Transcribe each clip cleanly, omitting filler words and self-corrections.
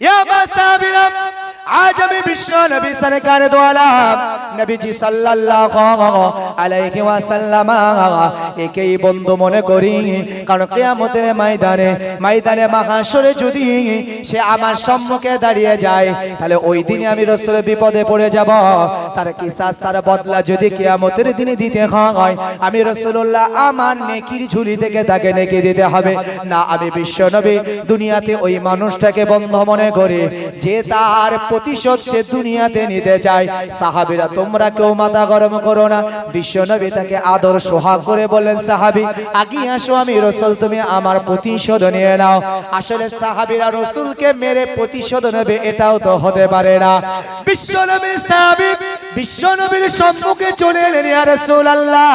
ইয়া মাসাবিরা আজ আমি বিশ্ব নবী সরকার দো আলম নবীজি সাল্লাল্লাহু আলাইহি ওয়াসাল্লাম একেই বন্ধু মনে করি, কারণ কিয়ামতের ময়দানে মাহশরে যদি সে আমার সম্মুখে দাঁড়িয়ে যায়, তাহলে ওই দিনে আমি রাসূল বিপদে পড়ে যাব। তার কিসাস, তার বদলা যদি কিয়ামতের দিনে দিতে হয়, আমি রাসূলুল্লাহ আমার নেকির ঝুলি থেকে তাকে নেকি দিতে হবে না। আমি বিশ্ব নবী দুনিয়াতে ওই মানুষটাকে বন্ধু মনে করি যে তার প্রতিশোধ সে দুনিয়াতে নিতে চায়। সাহাবীরা তোমরা কেউ মাথা গরম করো না। বিশ্ব নবী তাকে আদর সোহাগ করে বলেন, সাহাবী আগিয়ে আসো, আমি রাসূল, তুমি আমার প্রতিশোধ নিয়ে নাও। আসলে সাহাবীরা রাসূলকে মেরে প্রতিশোধ নেবে এটাও তো হতে পারে না। বিশ্ব নবীর সাহাবী বিশ্ব নবীর সম্মুখে চলে এলেন, ইয়া রাসূলুল্লাহ,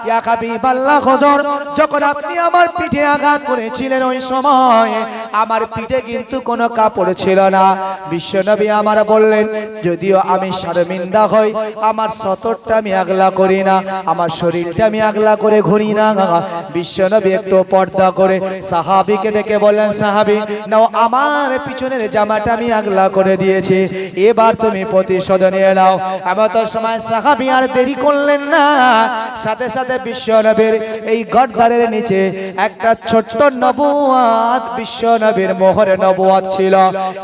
ইয়া হাবিবাল্লাহ, হুজুর যখন আপনি আমার পিঠে আঘাত করেছিলেন ওই সময় আমার পিঠে কিন্তু কোনো কাপড় ছিল না। বিশ্ব নবী আমার বললেন, যদিও আমি শর্মিন্দা হই, আমার সতরটা আমি আগলা করি না, আমার শরীরটা আমি আগলা করে ঘুরি না। বিশ্ব নবী একটু পর্দা করে সাহাবীকে ডেকে বললেন, সাহাবী নাও, আমার পিছনের জামাটা আমি আগলা করে দিয়েছি, এবার তুমি প্রতিশোধ নিয়ে নাও। এমত সময় সাহাবী আর দেরি করলেন না, সাথে সাথে বিশ্ব নবীর এই গর্দানের নিচে একটা ছোট্ট নবুয়াত, বিশ্ব নবীর মোহরে নবুয়াত ছিল।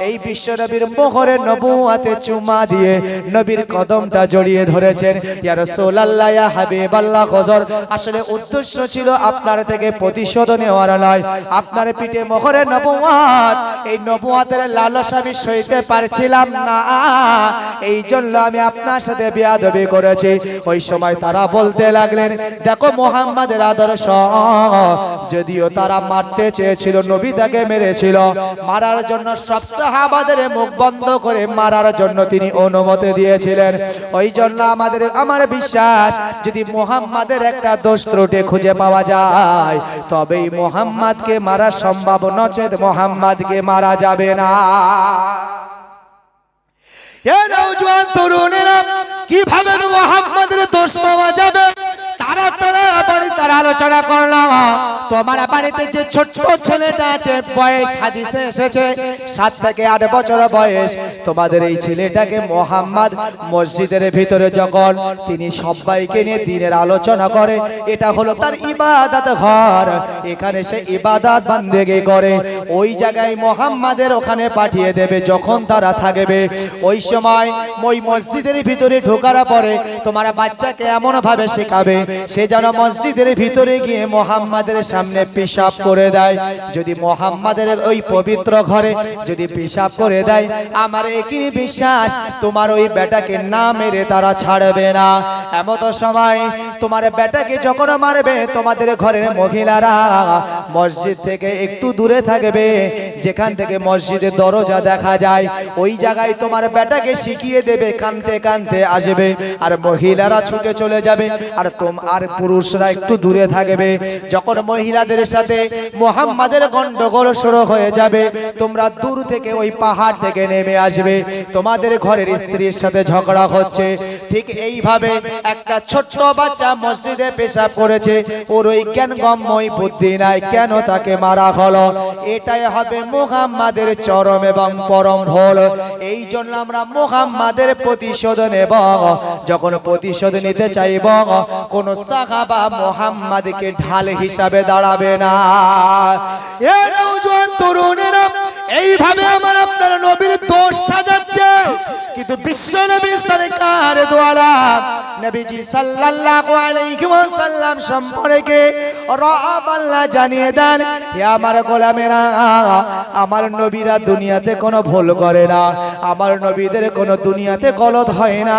এই বিশ্ব নবীর মোহরে নবুয়াতে চুমা দিয়ে নবীর কদমটা জড়িয়ে ধরেছেন। ইয়া রাসূলুল্লাহ, ইয়া হাবিবাল্লাহ, হুজুর আসলে উদ্দেশ্য ছিল আপনার থেকে প্রতিশোধ নেওয়ার নয়, আপনার পিঠে মোহরে নবুয়াত, এই নবুয়াতের লালসা আমি সইতে পারছিলাম না, এই জন্য আমি আপনার সাথে বেয়াদবি করেছি। ওই সময় তারা বলতে লাগলেন, দেখো মুহাম্মাদের আদর্শ, যদিও তারা মারতে চেয়েছিল, নবী তাকে মেরেছিল, মারার জন্য সব সাহাবাদের মুখ বন্ধ করে মারার জন্য তিনি অনুমতি দিয়েছিলেন। ওই জন্য আমার বিশ্বাস, যদি মুহাম্মাদের একটা দোষ ত্রুটি খুঁজে পাওয়া যায় তবেই মুহাম্মাদকে মারা সম্ভব, নচেত মুহাম্মাদকে মারা যাবে না। এ নওজোয়ান তরুণেরা, কিভাবে মুহাম্মাদের দোষ পাওয়া যাবে তারা আলোচনা করলাম। তোমার বাড়িতে যে ছোট্ট ছেলেটা আছে, বয়স হাদিসে এসেছে 7 থেকে 8 বছর বয়স, তোমাদের এই ছেলেটাকে মুহাম্মদ মসজিদের ভিতরে যখন তিনি সবাইকে নিয়ে দ্বীনের আলোচনা করে, এটা হলো তার ইবাদত ঘর, এখানে সে ইবাদত বান্দেগি করে, ওই জায়গায় মুহাম্মাদের ওখানে পাঠিয়ে দেবে। যখন তারা থাকবে ওই সময় ওই মসজিদের ভিতরে ঢোকার পরে তোমার বাচ্চাকে এমন ভাবে শেখাবে সে যেন মসজিদের ভিতরে গিয়ে মুহাম্মাদের সামনে পেশাব করে দেয়। যদি মুহাম্মাদের ওই পবিত্র ঘরে যদি পেশাব করে দেয়, আমার একই বিশ্বাস তোমার ওই বেটাকে না মেরে তারা ছাড়বে না। এমত সময় তোমার বেটাকে যখন মারবে, তোমাদের ঘরের মহিলারা মসজিদ থেকে একটু দূরে থাকবে, যেখান থেকে মসজিদের দরজা দেখা যায়, ওই জায়গায় তোমার বেটাকে শিখিয়ে দেবে, কানতে কানতে আসবে, আর মহিলারা ছুটে চলে যাবে, আর পুরুষরা একটু দূরে থাকবে। যখন মহিলাদের সাথে মুহাম্মাদের গন্ডগোল শুরু হয়ে যাবে, তোমরা দূর থেকে ওই পাহাড় থেকে নেমে আসবে, তোমাদের ঘরের স্ত্রীর সাথে ঝগড়া হচ্ছে। ঠিক এইভাবে একটা ছোট্ট বাচ্চা মসজিদে পেশাব করেছে, ওর ওই জ্ঞানগম্যই বুদ্ধি নাই, কেন তাকে মারা হলো? এটাই হবে মুহাম্মাদের চরম এবং পরম ভুল। এই জন্য আমরা মুহাম্মাদের প্রতিশোধ নেব। যখন প্রতিশোধ নিতে চাইব, কোন সাহাবা মুহাম্মাদকে ঢাল হিসাবে দাঁড়াবে না। এ নওজোয়ান তরুণেরা, এইভাবে আমার আপনার নবীর দোষ সাজাচ্ছে, কিন্তু বিশ্ব নবী সরকার দো আলম নবীজি সাল্লাল্লাহু আলাইহি ওয়াসাল্লাম সম্পর্কে রব আল্লাহ জানিয়ে দেন, হে আমার গোলামেরা, আমার নবীরা দুনিয়াতে কোনো ভুল করে না, আমার নবীদের কোনো দুনিয়াতে গলত হয় না,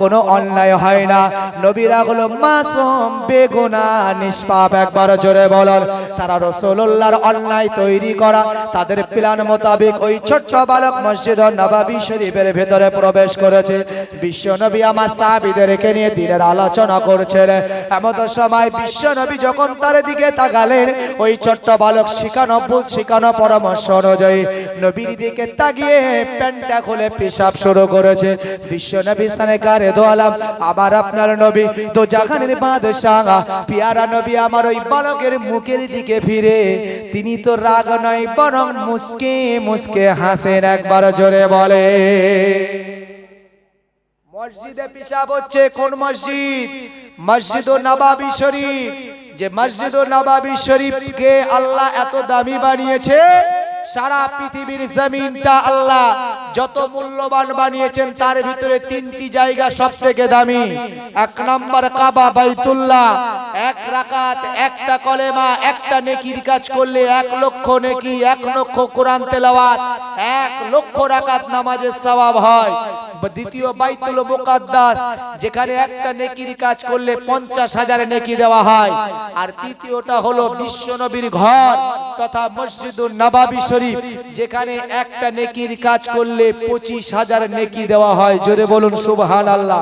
কোনো অন্যায় হয় না, নবীরা হলো মাসুম, বেগুনাহ, নিষ্পাপ। একবার জোরে বলুন। তারা রাসূলুল্লাহর অন্যায় তৈরি করা, তাদের প্ল্যান মোতাবেক ওই ছোট্ট বালক মসজিদ নববী শরীফের ভেতরে প্রবেশ করেছে। বিশ্বনবী আমার সাহাবীদেরকে নিয়ে দিনের আলোচনা করছেন। এমন সময় বিশ্বনবী যখন তার দিকে তাকালেন, ওই ছোট্ট বালক শিখানো পরামর্শ অনুযায়ী নবীর দিকে তাকিয়ে প্যান্টটা খুলে পেশাব শুরু করেছে। বিশ্বনবী সরকারে দো আলম আবার আপনার নবী তো জাহানের বাদশাহ পিয়ারা নবী আমার ওই বালকের মুখের দিকে ফিরে তিনি তো রাগ নয় বরং মুস্কে মুস্কে হাসেন। একবার জোরে বলে, মসজিদে পেশাব হচ্ছে কোন মসজিদ? মসজিদুন নববী শরীফ। যে মসজিদুন নববী শরীফকে আল্লাহ এত দামি বানিয়েছে, সারা পৃথিবীর জমিনটা আল্লাহ যত মূল্যবান বানিয়েছেন তার ভিতরে তিনটি জায়গা সবথেকে দামি। এক নম্বর কাবা বাইতুল্লাহ, এক রাকাত একটা কলেমা একটা নেকির কাজ করলে 1 লক্ষ নেকি, 1 লক্ষ কোরআন তেলাওয়াত, 1 লক্ষ রাকাত নামাজের সওয়াব হয়। দ্বিতীয় বাইতুল মুকাদ্দাস, যেখানে একটা নেকির কাজ করলে 50,000 নেকি দেওয়া হয়। আর তৃতীয়টা হলো বিশ্বনবীর ঘর তথা মসজিদুন নববী শরীফ, যেখানে একটা নেকির কাজ করলে 25,000 নেকি দেওয়া হয়। জোরে বলুন সুবহানাল্লাহ।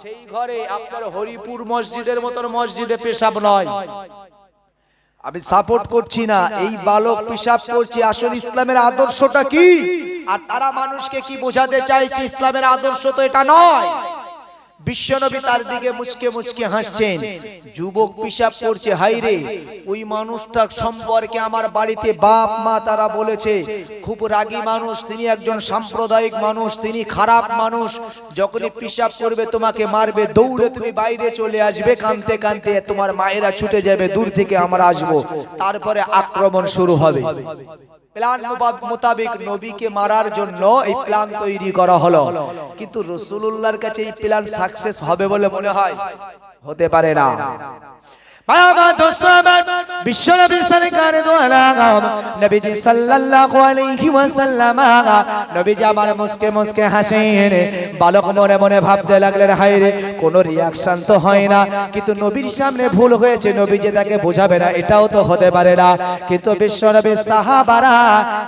সেই ঘরে আপনার হরিপুর মসজিদের মতন মসজিদে পেশাব নয়। আমি সাপোর্ট করছি না, এই বালক পেশাব করছে। আসলে ইসলামের আদর্শটা কি আর তারা মানুষকে কি বোঝাতে চাইছে, ইসলামের আদর্শ তো এটা নয়। বিশ্বনবী তার দিকে মুচকে মুচকে হাসছেন। যুবক পেশাব করছে, হাইরে ওই মানুষটার সম্পর্কে আমার বাড়িতে বাপ মা তারা বলেছে খুব রাগী মানুষ, তিনি একজন সাম্প্রদায়িক মানুষ, তিনি খারাপ মানুষ, যখনই পেশাব করবে তোমাকে মারবে, দৌড়ে তুমি বাইরে চলে আসবে, কাঁদতে কাঁদতে তোমার মায়েরা ছুটে যাবে, দূর থেকে আমরা আসবো, তারপরে আক্রমণ শুরু হবে। প্ল্যান মোতাবেক নবীকে মারার জন্য এই প্ল্যান তৈরি করা হলো, কিন্তু রাসূলুল্লাহর কাছে এই প্ল্যান সাকসেস হবে বলে মনে হয়? হতে পারে না। বিশ্বনবী সরকার দো আলম নবীজি সাল্লাল্লাহু আলাইহি ওয়াসাল্লাম নবীজি আমার মুস্কে মুস্কে হাসেন। বালক মনে মনে ভাবতে লাগলেন, হায়রে কোনো রিয়াকশন তো হয় না, কিন্তু নবীর সামনে ভুল হয়েছে, নবীজি তাকে বোঝাবে না, এটাও তো হতে পারে না। কিন্তু বিশ্বনবীর সাহাবারা,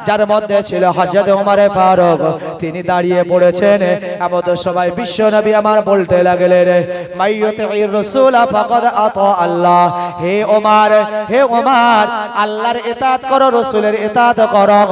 যার মধ্যে ছিল হযরত ওমর ফারুক, তিনি দাঁড়িয়ে পড়েছেন। এমন সময় বিশ্বনবী আমার বলতে লাগলেন, মাইয়ুতির রাসূল ফাকাদ আতা আল্লাহ। হে ওমর, হে ওমর, আল্লাহর ইতাআত করো, রাসূলের ইতাআত করো।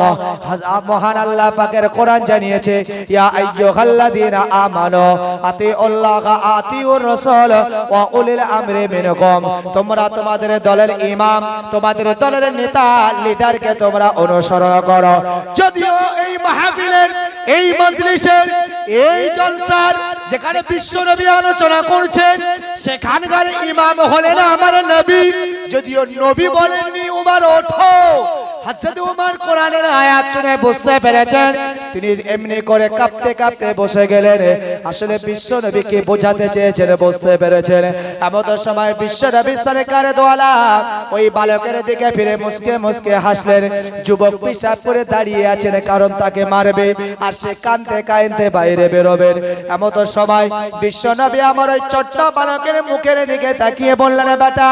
মহান আল্লাহ পাকের কোরআন জানিয়েছে, ইয়া আইয়ুহাল্লাযীনা আমানু আতিউল্লাহ আতিউর রাসূল ওয়া উলিল আমরি মিনকুম। তোমরা তোমাদের দলের ইমাম, তোমাদের দলের নেতা, লিডারকে তোমরা অনুসরণ করো। যদিও এই মাহফিলের, এই মজলিসের, এই জলসার যেখানে বিশ্বনবী আলোচনা করছেন, সেখানকার ইমাম হলেন আমার নবী। যদিও নবী বলেননি ওমর ওঠো, হযরত ওমর কোরআনের আয়াত শুনে বুঝতে পেরেছেন, তিনি এমনি করে কাঁপতে কাঁপতে বসে গেলেন। আসলে বিশ্বনবীকে বোঝাতে চেয়েছেন, বুঝতে পেরেছেন। এমন সময় বিশ্বনবী সরকার দো আলম ওই বালকের দিকে ফিরে মুস্কে মুস্কে হাসলেন। যুবক পেশাব করে দাঁড়িয়ে আছেন, কারণ তাকে মারবে, আর সে কাঁদতে কাঁদতে বাইরে বেরোবেন। এমন সময় বিশ্বনবী আমার ওই ছোট্ট বালকের মুখের দিকে তাকিয়ে বললেন, বেটা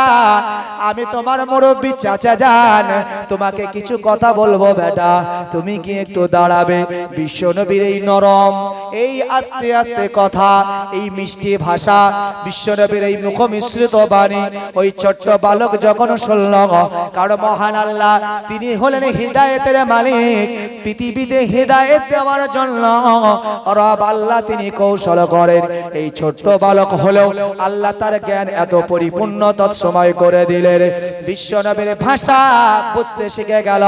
আমি তোমার মুরব্বী চাচা যান, তোমাকে কিছু কথা বলবো বেটা, তুমি কি একটু দাঁড়াবে? বিশ্বনবীর এই নরম, এই আস্তে আস্তে কথা, এই মিষ্টি ভাষা, বিশ্বনবীর এই মুখ মিশ্রিত বাণী ওই ছোট্ট বালক যখন শুনল, কারণ মহান আল্লাহ তিনি হলেন হিদায়েতের মালিক। পৃথিবীতে হিদায়েত দেওয়ার জন্য রব আল্লাহ তিনি কৌশল করেন। এই ছোট্ট বালক হলেও আল্লাহ তার জ্ঞান এত পরিপূর্ণ তৎসময় করে দিলেন, বিশ্বনবীর ভাষা বুঝতে শিখে গেল।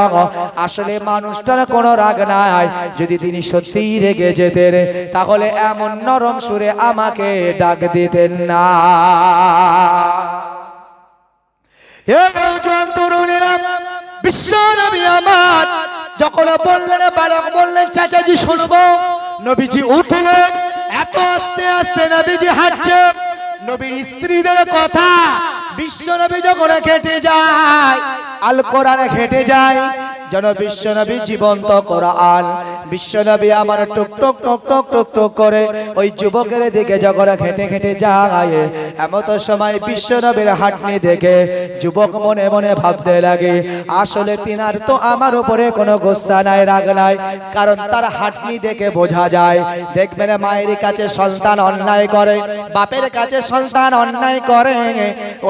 আসলে মানুষটার কোনো রাগ নাই, যদি তিনি সত্যিই রেগে যেতেন তাহলে এমন নরম সুরে আমাকে ডাক দিতেন না। হে জওয়ান তরুণেরা, বিশ্বনবী আমার যখন বললেন, বালক বললেন, চাচাজি শুনবো। নবীজি উঠলেন, এত আস্তে আস্তে নবীজি হাঁটছে। নবীর স্ত্রীদের কথা বিশ্বনবী যখন ঘেটে যায়, আল কোরআনে ঘেটে যায়, যেন বিশ্বনবী জীবন্ত কোরআন বিশ্বনবী আমার টুক টুক টুক টুক টুক টুক করে ওই যুবকের দিকে যখন ঘেটে ঘেটে যায়, এমন সময় বিশ্বনবীর হাঁটনি দেখে যুবক মনে মনে ভাবতে লাগে, আসলে তিনার তো আমার উপরে কোনো গোসা নাই, রাগ নাই, কারণ তার হাঁটনি দেখে বোঝা যায়। দেখবেন মায়ের কাছে সন্তান অন্যায় করে, বাপের কাছে সন্তান অন্যায় করে,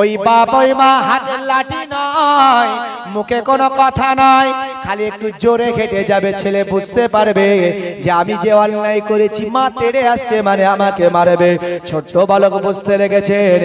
ওই বাপ ওই মা হাতের লাঠি নয়, মুখে কোনো কথা নয়, খালি একটু জোরে হেঁটে যাবে, ছেলে বুঝতে পারবে যে আমি যে অন্যায় করেছি মা তেড়ে আসছে মানে আমাকে মারবে। ছোট্ট বালক বুঝতে লেগেছেন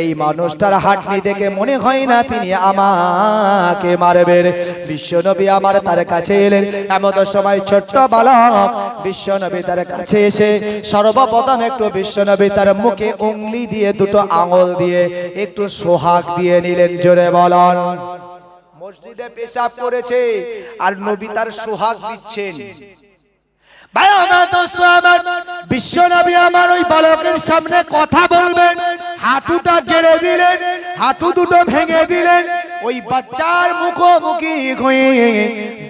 এই মানুষটার হাঁটনি দেখে মনে হয় না তিনি আমাকে মারবেন। বিশ্বনবী আমার তার কাছে এলেন। এমন সময় ছোট্ট বালক বিশ্বনবী তার কাছে এসে সর্বপ্রথম একটু বিশ্বনবী তার মুখে উংলি দিয়ে দুটো আঙুল দিয়ে একটু সোহাগ দিয়ে নিলেন। জোরে বলুন। মসজিদে পেশাব করেছে আর নবী তার সোহাগ দিচ্ছেন। ভাই আমার দোস্ত আমার, বিশ্বনবী আমার ওই বালকের সামনে কথা বলবেন, হাঁটুটা গেড়ে দিলেন, হাঁটু দুটো ভেঙে দিলেন, ওই বাচ্চার মুখোমুখি হয়ে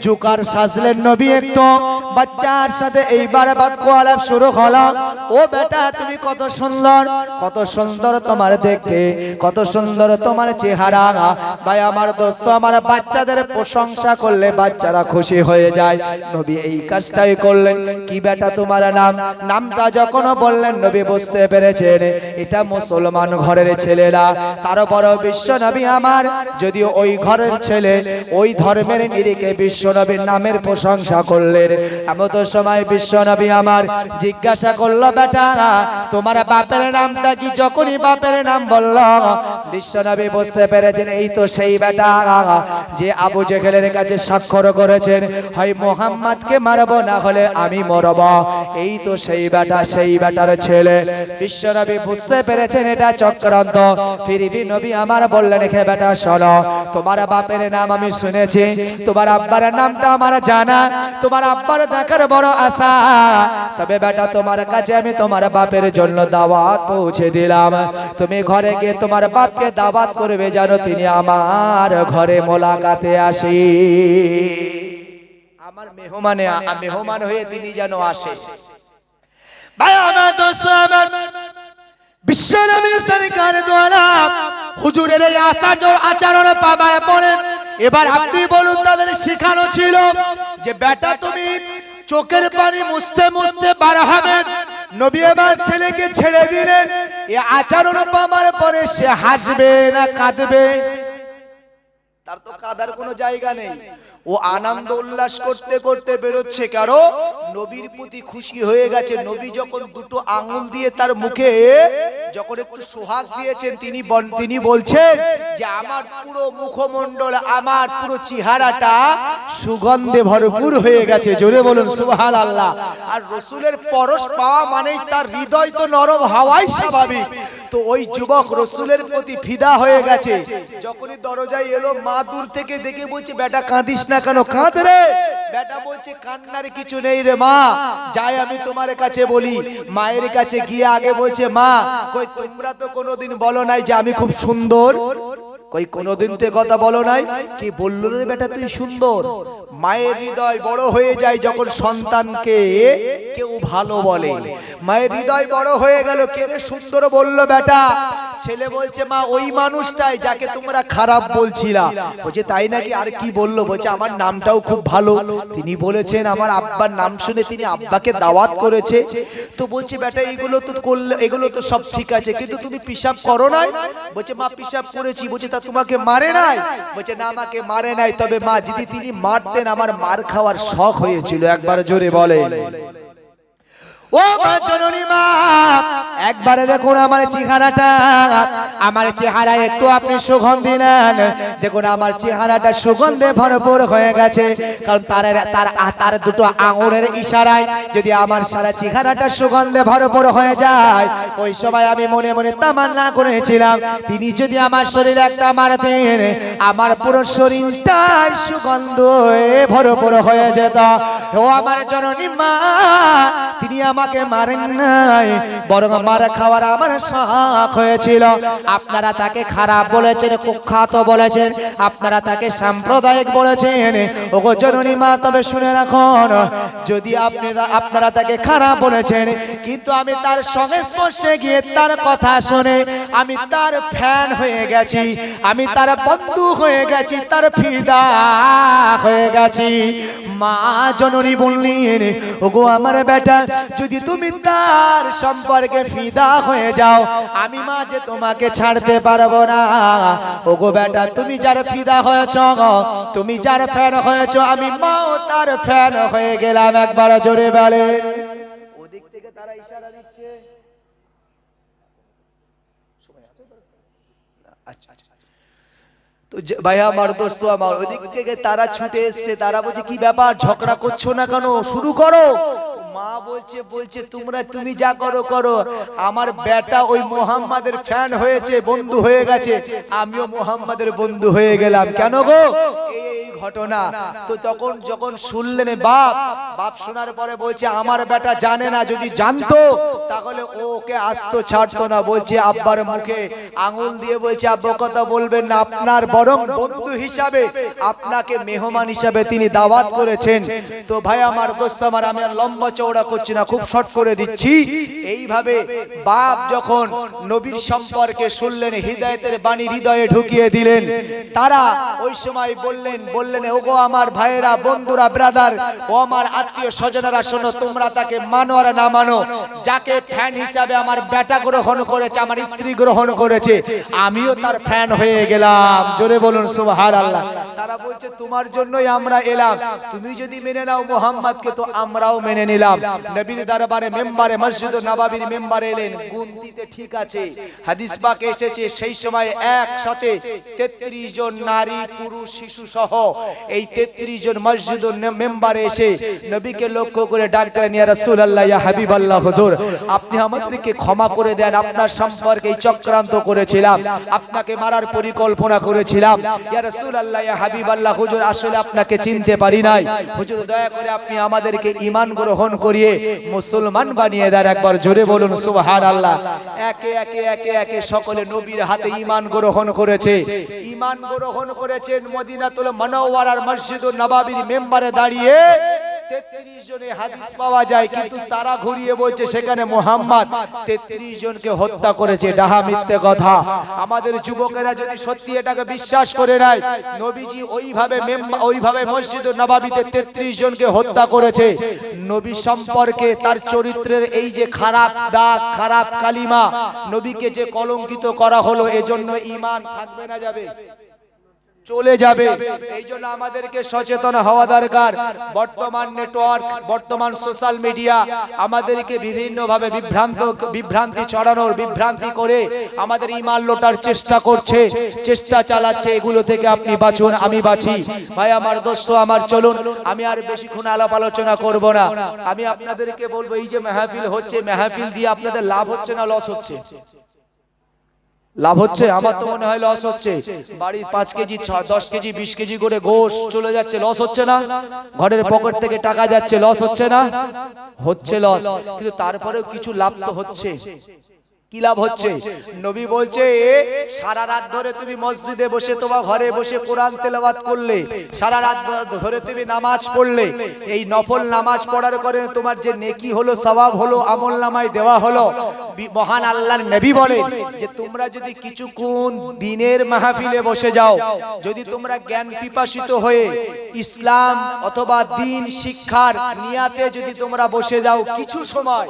জুকার সাজলেন নবী। একটু বাচ্চার সাথে এইবার বাক্য আলাপ শুরু হলো। ও বেটা তুমি কত সুন্দর, কত সুন্দর তোমার দেখতে, কত সুন্দর তোমার চেহারা। ভাই আমার দোস্ত আমার, বাচ্চাদের প্রশংসা করলে বাচ্চারা খুশি হয়ে যায়। নবী এই কাজটাই করলেন। কি বেটা তোমার নাম? নামটা যখন বললেন নবী বুঝতে পেরেছেন এটা মুসলমান ঘরের ছেলেরা। তারপর বিশ্ব নবী আমার যদিও ওই ঘরের ছেলে, ওই ধর্মের নিরিখে বিশ্ব নবীর নামের প্রশংসা করলেন। এমন সময় বিশ্ব নবী আমার জিজ্ঞাসা করলো, বেটা তোমার বাপের নামটা কি? যখনই বাপের নাম বলল বিশ্ব নবী বুঝতে পেরেছেন এই তো সেই বেটা যে আবু জেহেলের কাছে স্বাক্ষর করেছেন, হয় মোহাম্মদকে মারবো না হলে আমি মরব। এই তো সেই বেটা, সেই বেটার ছেলে। বিশ্ব নবী বুঝতে পেরেছেন এটা চক্রান্ত। ফিরিবি নবী আমার বললেন, হে বেটা শোনো, তোমার বাপের নাম আমি শুনেছি, তোমার আব্বার নামটা আমার জানা, তোমার আব্বার দেখার বড় আশা। তবে বেটা তোমার কাছে আমি তোমার বাপের জন্য দাওয়াত পৌঁছে দিলাম। তুমি ঘরে গিয়ে তোমার বাপকে দাওয়াত করবে, জানো তিনি আমার ঘরে মোলাকাতে আসি, আমার মেহমান হয়ে তিনি যেন আসে। ভাই আমার দোস্ত আমার, বিশ্বনবী সরকার দ্বারা হুজুরের এই আচরণ পাবার পরে এবার আপনি বলুন তাদের শেখানো ছিল যে বেটা তুমি চোখের পানি মুছতে মুছতে বার হবে। নবী এবার ছেলেকে ছেড়ে দিলেন। এই আচরণ পাবার পরে সে হাসবে না কাঁদবে? তার তো কাঁদার কোনো জায়গা নেই। ও আনন্দ উল্লাস করতে করতে বেরোচ্ছে, কারো নবীর প্রতি খুশি হয়ে গেছে। নবী যখন দুটো আঙুল দিয়ে তার মুখে যখন একটু সোহাগ দিয়েছেন, তিনি বলছেন যে আমার পুরো মুখমণ্ডল, আমার পুরো চেহারাটা সুগন্ধে ভরপুর হয়ে গেছে। জোরে বলুন সুবহানাল্লাহ। আর রসুলের পরশ পাওয়া মানেই তার হৃদয় তো নরম হওয়াই স্বাভাবিক। তো ওই যুবক রসুলের প্রতি ফিদা হয়ে গেছে। যখনই দরজায় এলো, মা দূর থেকে দেখে বলছে, বেটা কাঁদিস না কেন? কাঁদ রে। বেটা বলছে, কান্নার কিছু নেই রে মা, যাই আমি তোমার কাছে বলি। মায়ের কাছে গিয়ে আগে বলছে, মা কই তোমরা তো কোনোদিন বলো নাই যে আমি খুব সুন্দর, কই কোনোদিন তে কথা বলো নাই। কি বললো রে বেটা তুই সুন্দর? মায়ের হৃদয় বড় হয়ে যায় যখন সন্তানকে কেউ ভালো বলে। মায়ের হৃদয় বড় হয়ে গেল, কে রে সুন্দর বললো বেটা? ছেলে বলছে, মা ওই মানুষটাই যাকে তোমরা খারাপ বলছিলা। বলছে তাই নাকি? আর কি বললো? বলছে আমার নামটাও খুব ভালো, তিনি বলেছেন আমার আব্বার নাম শুনে তিনি আব্বাকে দাওয়াত করেছে। তো বলছে বেটা এইগুলো তো করলে, এগুলো তো সব ঠিক আছে, কিন্তু তুমি পিশাব করো নাই? বলছে মা পিশাব করেছি। বলছে তা তোমাকে মারে নাই? বলছে না আমাকে মারে নাই, তবে মা যদি তিনি মারতেন আমার মার খাওয়ার শখ হয়েছিল। একবার জোরে বলেন। ও মা জননী মা, একবারে দেখুন আমার চেহারাটা, আমার চেহারা একটু আপনি সুগন্ধি নেন। দেখুন আমার চেহারাটা সুগন্ধে ভরপুর হয়ে গেছে, কারণ তার দুটো আঙুলের ইশারায় যদি আমার সারা চেহারাটা সুগন্ধে ভরপুর হয়ে যায়, ওই সময় আমি মনে মনে তামান্না করেছিলাম তিনি যদি আমার শরীরে একটা মারতেন, আমার পুরো শরীরটাই সুগন্ধে ভরপুর হয়ে যেত। ও আমার জননী মা, তিনি আমার আমাকে মারেন নাই, বরং মার খাওয়ার আমার শখ হয়েছিল। আপনারা তাকে খারাপ বলেছেন, কুখ্যাত বলেছেন, আপনারা তাকে সাম্প্রদায়িক বলেছেন। ওগো জননী মা, তবে শুনে রাখুন, যদি আপনারা তাকে খারাপ বলেছেন, কিন্তু আমি তার সংস্পর্শে গিয়ে তার কথা শুনে আমি তার ফ্যান হয়ে গেছি, আমি তার বন্ধু হয়ে গেছি, তার ফিদা হয়ে গেছি। মা জননী বললেন, ওগো আমার বেটা, যদি তুমি তার সম্পর্কে ফিদা হয়ে যাও, আমি মা যে তোমাকে ছাড়তে পারবো না। ওগো বেটা, তুমি যার ফিদা হয়েছ, তুমি যার ফ্যান হয়েছ, আমি মাও তার ফ্যান হয়ে গেলাম। একবার জোরে বলেন। ওদিক থেকে তারা ইশারা দিচ্ছে। আচ্ছা তো ভাই আমার, দোস্ত আমার, ওদিক থেকে তারা ছুটে এসছে। তারা বলছে, কি ব্যাপার, ঝগড়া করছো না কেন, শুরু করো। মা বলছে তুমি যা করো করো, আমার বেটা ওই মোহাম্মদের ফ্যান হয়েছে, বন্ধু হয়ে গেছে, আমিও মোহাম্মদের বন্ধু হয়ে গেলাম। কেন গো? এই ঘটনা। তো যখন শুনলেন বাপ শোনার পরে বলছে, আমার বেটা জানে না, যদি জানতো তাহলে ওকে আসতো, ছাড়তো না। বলছে আব্বার মুখে আঙুল দিয়ে বলছে, আব্বা কথা বলবেন না, আপনার বরং বন্ধু হিসাবে, আপনাকে মেহমান হিসাবে তিনি দাওয়াত করেছেন। তো ভাই আমার, দোস্ত আমার, আমি আর লম্বা চওড়া করছি না, খুব শর্ট করে দিচ্ছি। এইভাবে বাপ যখন নবীর সম্পর্কে শুনলেন, হৃদয়ের বাণী হৃদয়ে ঢুকিয়ে দিলেন। তারা ওই সময় বললেন, ওগো আমার ভাইয়েরা, বন্ধুরা, ব্রাদার, ও আমার আত্মীয় স্বজনেরা, শোনো, তোমরা তাকে মানো আর না মানো, যাকে ফ্যান হিসাবে আমার বেটা গ্রহণ করেছে, আমার স্ত্রী গ্রহণ করেছে, আমিও তার ফ্যান হয়ে গেলাম। জোরে বলুন সুবহানাল্লাহ। তারা বলছে, তোমার জন্যই আমরা এলাম, তুমি যদি মেনে নাও মোহাম্মদকে, তো আমরাও মেনে নিলাম। নবীর দরবারে মেম্বারে মসজিদ নববীর মেম্বারে এলেন। গুনতিতে ঠিক আছে, হাদিস পাকে এসেছে, সেই সময় একসাথে 33 জন নারী, পুরুষ, শিশু সহ এই 33 জন মসজিদ মেম্বারে এসে নবীকে লক্ষ্য করে ডাক দিলেন, ইয়া রাসূলুল্লাহ, ইয়া হাবিবাল্লাহ, হুজুর, আপনি আমাদেরকে ক্ষমা করে দেন, আপনার সম্পর্কে এই চক্রান্ত করেছিলাম, আপনাকে মারার পরিকল্পনা করেছিলাম। ইয়া রাসূলুল্লাহ, ইয়া হাবিবাল্লাহ, হুজুর, আসলে আপনাকে চিনতে পারি নাই, হুজুর, দয়া করে আপনি আমাদেরকে ঈমান গ্রহণ করিয়ে মুসলমান বানিয়ে দেন। একবার জোরে বলুন সুবহানাল্লাহ। একে সকলে নবীর হাতে ঈমান গ্রহণ করেছে। ঈমান গ্রহণ করেছেন মদিনাতুল মুনাওয়ারার মসজিদুন নববীর মেম্বারে দাঁড়িয়ে। 33 জনে হাদিস পাওয়া যায়, কিন্তু তারা ঘুরিয়ে বলছে সেখানে মুহাম্মদ 33 জনকে হত্যা করেছে। ডাহা মিথ্যে কথা। আমাদের যুবকেরা যদি সত্যি এটাকে বিশ্বাস করে নেয়, নবীজি ওইভাবে মসজিদুন নববীতে 33 জনকে হত্যা করেছে, নবী সম্পর্কে তার চরিত্রের এই যে খারাপ দাগ, খারাপ কালিমা, নবীকে যে কলঙ্কিত করা হলো, এজন্য ঈমান থাকবে না, যাবে, চলে যাবে। এই জন্য আমাদেরকে সচেতন হওয়া দরকার। বর্তমান নেটওয়ার্ক, বর্তমান সোশ্যাল মিডিয়া আমাদেরকে বিভিন্নভাবে বিভ্রান্তি ছড়ানোর, বিভ্রান্তি করে আমাদের ঈমান লোটার চেষ্টা চালাচ্ছে। এগুলো থেকে আপনি বাঁচুন, আমি বাঁচি। ভাই আমার, দোস্ত আমার, চলুন, আমি আর বেশিক্ষণ আলাপ আলোচনা করব না। আমি আপনাদেরকে বলবো, এই যে মেহফিল হচ্ছে, মেহফিল দিয়ে আপনাদের লাভ হচ্ছে না লস হচ্ছে? লাভ হচ্ছে। আমার তো মনে হয় লস হচ্ছে। বাড়ির 5 কেজি, 10 কেজি, 20 কেজি করে গোশ চলে যাচ্ছে, লস হচ্ছে না? ঘরের পকেট থেকে টাকা যাচ্ছে, লস হচ্ছে না? হচ্ছে লস, কিন্তু তারপরেও কিছু লাভ তো হচ্ছে। কি লাভ হচ্ছে? নবী বলছে, সারা রাত ধরে তুমি মসজিদে বসে, তোমার ঘরে বসে কোরআন তেলাওয়াত করলে, সারা রাত ধরে তুমি নামাজ পড়লে, এই নফল নামাজ পড়ার কারণে তোমার যে নেকি হলো, সওয়াব হলো, আমল নামায় দেওয়া হলো। মহান আল্লাহর নবী বলেন যে তোমরা যদি কিছুক্ষণ দিনের মাহফিলে বসে যাও, যদি তোমরা জ্ঞান পিপাসিত হয়ে ইসলাম অথবা দ্বীন শিক্ষার নিয়াতে যদি তোমরা বসে যাও কিছু সময়,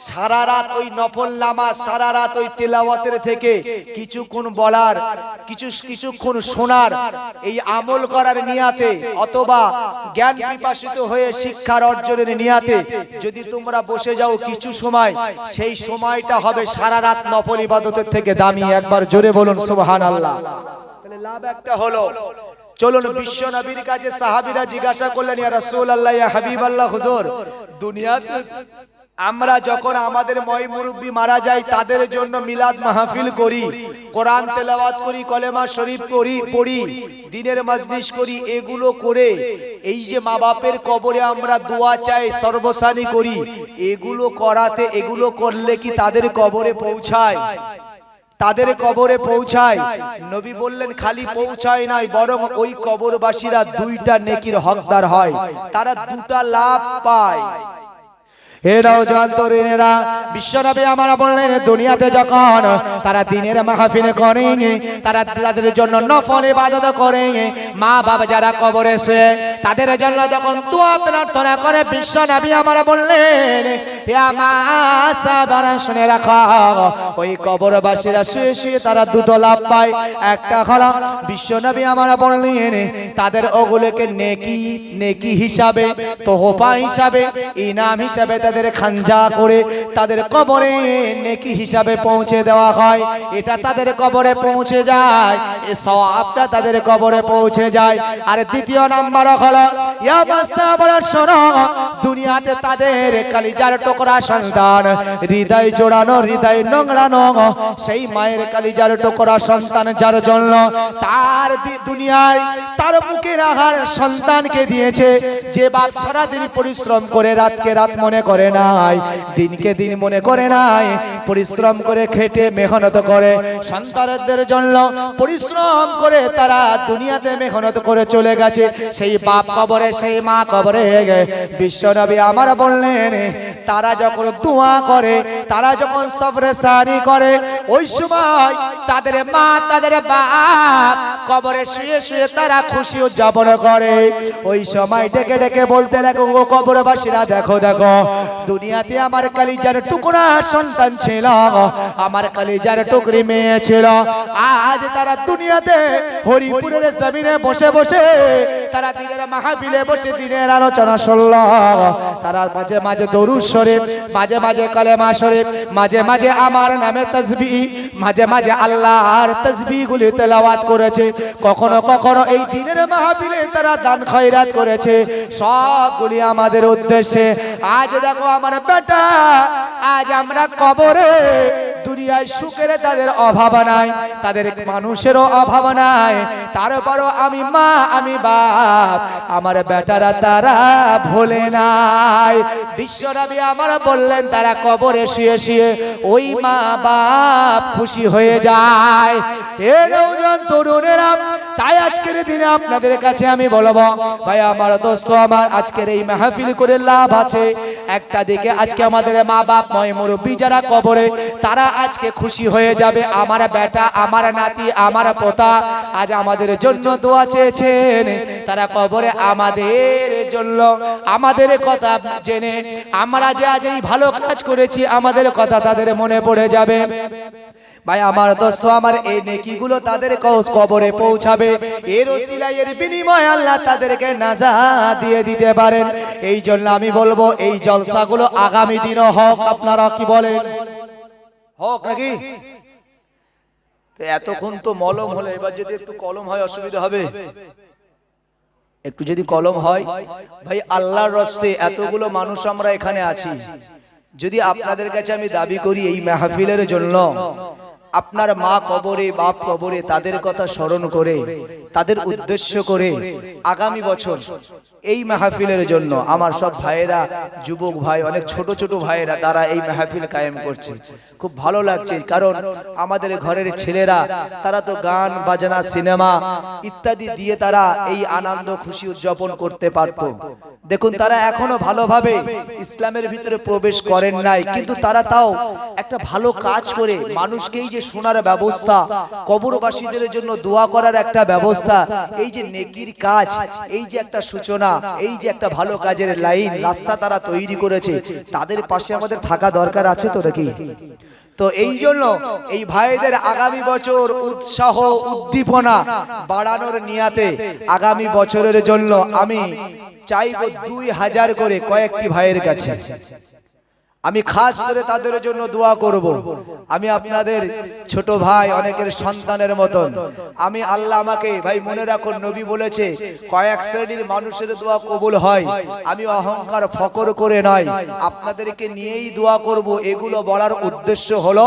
সারা রাত ওই নফল নামাজ, সারা রাত ওই তেলাওয়াতের থেকে কিছুক্ষণ বলার, কিছুক্ষণ শোনার, এই আমল করার নিয়াতে অথবা জ্ঞান পিপাসিত হয়ে শিক্ষার অর্জনের নিয়াতে যদি তোমরা বসে যাও কিছু সময়, সেই সময়টা হবে সারা রাত নফল ইবাদতের থেকে দামি। একবার জোরে বলুন সুবহানাল্লাহ। তাহলে লাভ একটা হলো। চলুন, বিশ্ব নবীর কাছে সাহাবীরা জিজ্ঞাসা করলেন, ইয়া রাসূলুল্লাহ, ইয়া হাবিবাল্লাহ, হুজুর, দুনিয়াতে আমরা যখন আমাদের ময় মুরব্বী মারা যায় তাদের জন্য মিলাদ মাহফিল করি, কোরআন তেলাওয়াত করি, কলেমা শরীফ পড়ি, দিনের মজলিস করি, এগুলো করে এই যে মা বাপের কবরে আমরা দোয়া চাই, সর্বসানি করি, এগুলো করলে কি তাদের কবরে পৌঁছায়? তাদের কবরে পৌঁছায়? নবী বললেন খালি পৌঁছায় নাই, বরং ওই কবরবাসীরা দুইটা নেকির হকদার হয়, তারা দুটা লাভ পায়। এরাও জানতরিনেরা বিশ্বনবী আমরা বললেন দুনিয়াতে যখন তারা দিনের মাহফিল করে, তারা তাদের জন্য নফল ইবাদত করে, মা বাবা যারা কবরে শুয়ে তাদের জন্য যখন দোয়া প্রার্থনা করে, বিশ্বনবী আমরা বললেন হে আমার সাহাবারা শুনে রাখো, ওই কবরবাসীরা শুয়ে শুয়ে তারা দুটো লাভ পায়। একটা হলো বিশ্বনবী আমরা বললেন তাদের ওগুলোকে নেকি হিসাবে, তোহফা হিসাবে, ইনাম হিসাবে তাদের খানজা করে তাদের কবরে নেকি হিসাবে পৌঁছে দেওয়া হয়। এটা তাদের কবরে পৌঁছে যায়, এই সওয়াবটা তাদের কবরে পৌঁছে যায়। আর দ্বিতীয় নাম্বার হলো ইয়া সাহাবারা শোনো, দুনিয়াতে তাদের কলিজার টুকরা সন্তান, হৃদয় জোড়ানো, হৃদয় নোংরানো সেই মায়ের কলিজার টুকরা সন্তান যার জন্য তার দুনিয়ায় তার মুখের আহার সন্তানকে দিয়েছে, যে বাপ সারাদিন পরিশ্রম করে রাতকে রাত মনে করে নাই, দিনকে দিন মনে করে নাই, পরিশ্রম করে খেটে মেহনত করে সন্তানদের জন্য পরিশ্রম করে তারা দুনিয়াতে মেহনত করে চলে গেছে, সেই বাপ কবরে, সেই মা কবরে। বিশ্বনবী আমার বললেন তারা যখন দোয়া করে, তারা যখন সবরে সারি করে, ওই সময় তাদের মা তাদের বাপ কবরে শুয়ে শুয়ে তারা খুশি উদযাপন করে। ওই সময় ডেকে ডেকে বলতে লাগো, ও কবরবাসীরা দেখো দেখো, দুনিয়াতে আমার কলিজার টুকরা সন্তান ছিল, আমার কলিজার টুকরি মেয়ে ছিল, আজ তারা দুনিয়াতে হরিপুরের জমিনে বসে বসে তারা দিনের মাহফিলে বসে দিনের আলোচনা শুনল, তারা মাঝে মাঝে দরুদ শরীফ, মাঝে মাঝে কালেমা শরীফ, মাঝে মাঝে আমার নামে তাসবিহ, মাঝে মাঝে আল্লাহর তাসবিহগুলি তেলাওয়াত করেছে, কখনো কখনো এই দিনের মাহফিলে তারা দান খয়রাত করেছে, সবগুলি আমাদের উদ্দেশ্যে। আজ দেখো আমার বেটা, আজ আমরা কবরে, দুনিয়ায় সুখের তাদের অভাব নাই, তাদের মানুষেরও অভাব নাই, তারপরও আমি মা আমি বাপ আমার বেটারা তারা ভোলে নাই। বিশ্বনবী আমার বললেন তারা কবরে শুয়ে শুয়ে ওই মা বাপ খুশি হয়ে যায়। এ নওজোয়ান তরুণেরা, তাই আজকের দিনে আপনাদের কাছে আমি বলবো ভাই আমার দোস্ত আমার, আজকের এই মাহফিল করে লাভ আছে। একটা দিকে আজকে আমাদের মা বাপ ময় মুরব্বী যারা কবরে, তারা আজকে খুশি হয়ে যাবে, আমার বেটা, আমার নাতি, আমার পোতা আজ আমাদের জন্য দোয়া চেয়েছেন, তারা কবরে আমাদের জন্য আমাদের কথা জেনে আমরা যে আজ এই ভালো কাজ করেছি আমাদের কথা তাদের মনে পড়ে যাবে। ভাই আমার দোস্ত আমার, এই নেকিগুলো তাদের কবরে পৌঁছাবে, এর ওসিলায় এর বিনিময়ে আল্লাহ তাদেরকে নাজাত দিয়ে দিতে পারেন। এই জন্য আমি বলবো এই জলসাগুলো আগামী দিনও হোক। আপনারা কি বলেন, হোক নাকি? এতক্ষণ তো মলম হলো, এবার যদি একটু কলম হয় অসুবিধা হবে? একটু যদি কলম হয়, ভাই আল্লাহর রাস্তায় এতগুলো মানুষ আমরা এখানে আছি, যদি আপনাদের কাছে আমি দাবি করি এই মাহফিলের জন্য আপনার মা কবরে, বাপ কবরে, তাদের কথা স্মরণ করে, তাদের উদ্দেশ্য করে আগামী বছর এই মাহফিলের জন্য আমার সব ভাইয়েরা, যুবক ভাই, অনেক ছোট ছোট ভাইয়েরা তারা এই মাহফিল কায়েম করছে, খুব ভালো লাগছে। কারণ আমাদের ঘরের ছেলেরা তারা তো গান বাজনা, সিনেমা ইত্যাদি দিয়ে তারা এই আনন্দ খুশি উদযাপন করতে পারত। দেখুন তারা এখনো ভালোভাবে ইসলামের ভিতরে প্রবেশ করেন নাই, কিন্তু তারা তাও একটা ভালো কাজ করে মানুষকে এই যে শোনার ব্যবস্থা, কবরবাসীদের জন্য দোয়া করার একটা ব্যবস্থা, এই যে নেকির কাজ, এই যে একটা সূচনা, এই যে একটা ভালো কাজের লাইন রাস্তা তারা তৈরি করেছে, তাদের পাশে আমাদের থাকা দরকার আছে তো নাকি? তো এই জন্য এই ভাইদের আগামী বছর উৎসাহ উদ্দীপনা বাড়ানোর নিয়াতে আগামী বছরের জন্য আমি চাইবো 2000 করে কয়েকটি ভাইয়ের কাছে আমি খাস করে তাদের জন্য দোয়া করব। আমি আপনাদের ছোট ভাই, অনেকের সন্তানের মতন। আমি আল্লাহ আমাকে, ভাই মনে রাখুন, নবী বলেছে কয়েক শ্রেণীর মানুষের দোয়া কবুল হয়। আমি অহংকার ফকর করে নয়, আপনাদেরকে নিয়েই দোয়া করব। এগুলো বলার উদ্দেশ্য হলো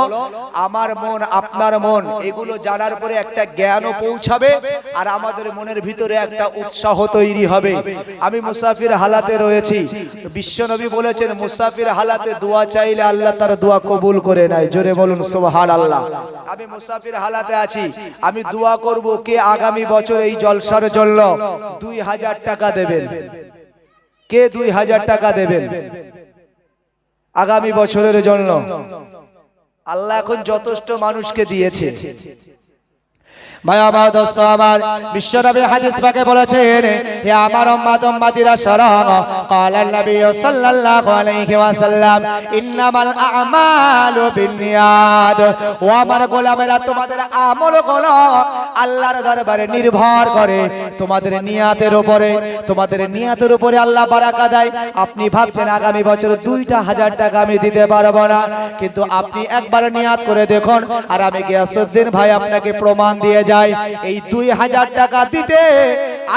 আমার মন, আপনার মন, এগুলো জানার পরে একটা জ্ঞানও পৌঁছাবে আর আমাদের মনের ভিতরে একটা উৎসাহ তৈরি হবে। আমি মুসাফির হালাতে রয়েছি। বিশ্বনবী বলেছেন মুসাফির হালাতে দোয়া চাইলে আল্লাহ তার দোয়া কবুল করে নেয়। জোরে বলুন সুবহানাল্লাহ। আমি মুসাফির হালাতে আছি, আমি দোয়া করব কে আগামী বছর এই জলসার জন্য 2000 টাকা দেবেন? কে 2000 টাকা দেবেন আগামী বছরের জন্য? আল্লাহ এখন যথেষ্ট মানুষকে দিয়েছে। ভাই আমার দোস্ত আমার, বিশ্বনবী হাদিস পাকে বলেছেন, হে আমার উম্মত উম্মতিরা শোনো, قال النبي صلى الله عليه وسلم انما الاعمال بالنيات। ও আমার গোলামেরা, তোমাদের আমলগুলো আল্লাহর দরবারে নির্ভর করে তোমাদের নিয়াতের উপরে। তোমাদের নিয়াতের উপরে আল্লাহ বারাকা দেয়। আপনি ভাবছেন আগামী বছর 2000 টাকা আমি দিতে পারবো না, কিন্তু আপনি একবার নিয়াত করে দেখুন। আর আমি গিয়াসউদ্দিন ভাই আপনাকে প্রমাণ দিয়ে এই 2000 টাকা দিতে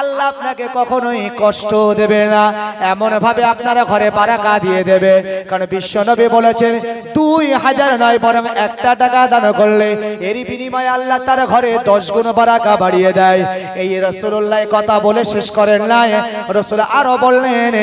আল্লাহ আপনাকে কখনোই কষ্ট দেবে না, এমন ভাবে আপনারা ঘরে বারাকা দিয়ে দেবে। কারণ বিশ্বনবী বলেছেন 2000 নয়, বরং 1 টাকা দান করলে এরই বিনিময়ে আল্লাহ তার ঘরে 10 গুণ বারাকা বাড়িয়ে দেয়। এই রাসূলুল্লাহ কথা বলে শেষ করেন নাই, রাসূল আরো বললেন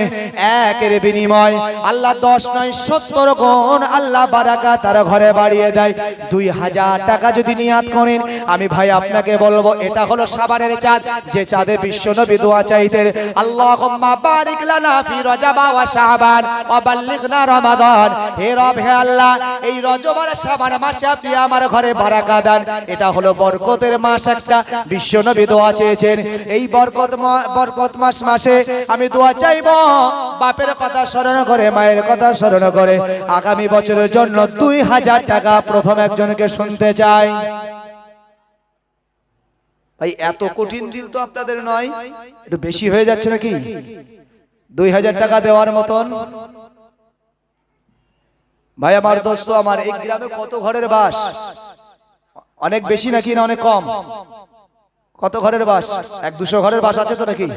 একের বিনিময় আল্লাহ 10 নয় 70 গুণ আল্লাহ বারাকা তার ঘরে বাড়িয়ে দেয়। 2000 টাকা যদি নিয়াত করেন, আমি ভাই আপনাকে বলবো এটা হলো শাবানের চাঁদ, যে চাঁদে বিশ্বনবী দোয়া চাইতেন, আল্লাহুম্মা বারিক লানা ফি রজব ওয়া শাবান ওয়া বাল্লিগনা রমাদান। হে রব, হে আল্লাহ, এই রজব আর শাবান মাসে আপনি আমার ঘরে বারাকা দেন। এটা হলো বরকতের মাস একটা, বিশ্বনবী দোয়া চেয়েছেন। এই বরকত মাসে আমি দোয়া চাইবো বাপের কথা স্মরণ করে, মায়ের কথা স্মরণ করে। আগামী বছরের জন্য 2000 টাকা প্রথম একজনকে শুনতে চাই। ভাই এত কঠিন দিল তো আপনাদের নয়, একটু বেশি হয়ে যাচ্ছে নাকি? 2000 টাকা দেওয়ার মতন। ভাই আমার দোস্ত আমার, এই গ্রামে কত ঘরের বাস? অনেক বেশি নাকি না অনেক কম? কত ঘরের বাস? 100-200 ঘরের বাস আছে তো নাকি?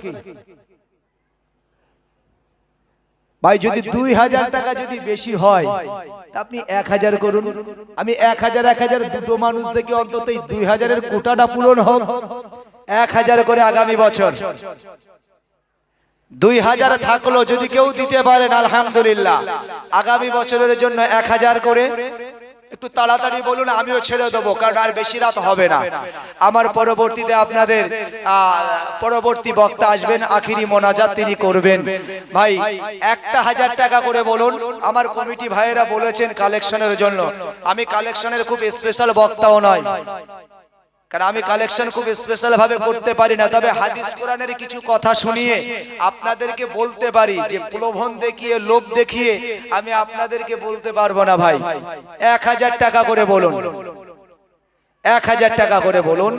ভাই যদি 2000 টাকা যদি বেশি হয়, আপনি 1000 করুন। আমি 1000 দুটো মানুষ দেখি অন্তত এই 2000 এর কোটাটা পূরণ হোক। 1000 করে আগামী বছর 2000 থাকলো, যদি কেউ দিতে পারেন আলহামদুলিল্লাহ। আগামী বছরের জন্য 1000 করে একটু তাড়াতাড়ি বলুন, আমিও ছেড়ে দেবো, কারণ আর বেশি রাত হবে না। আমার পরবর্তীতে আপনাদের পরবর্তী বক্তা আসবেন, আখিরি মোনাজাত তিনি করবেন। ভাই 1000 টাকা করে বলুন। আমার কমিটি ভাইয়েরা বলেছেন কালেকশনের জন্য। আমি কালেকশনের খুব স্পেশাল বক্তাও নয়, কারণ আমি কালেকশন খুব স্পেশাল ভাবে করতে পারি না। তবে হাদিস কোরআনের কিছু কথা শুনিয়ে আপনাদেরকে বলতে পারি, যে প্রলোভন দেখিয়ে লোভ দেখিয়ে আমি আপনাদেরকে বলতে পারবো না। ভাই 1000 টাকা করে বলুন, 1000 টাকা করে বলুন।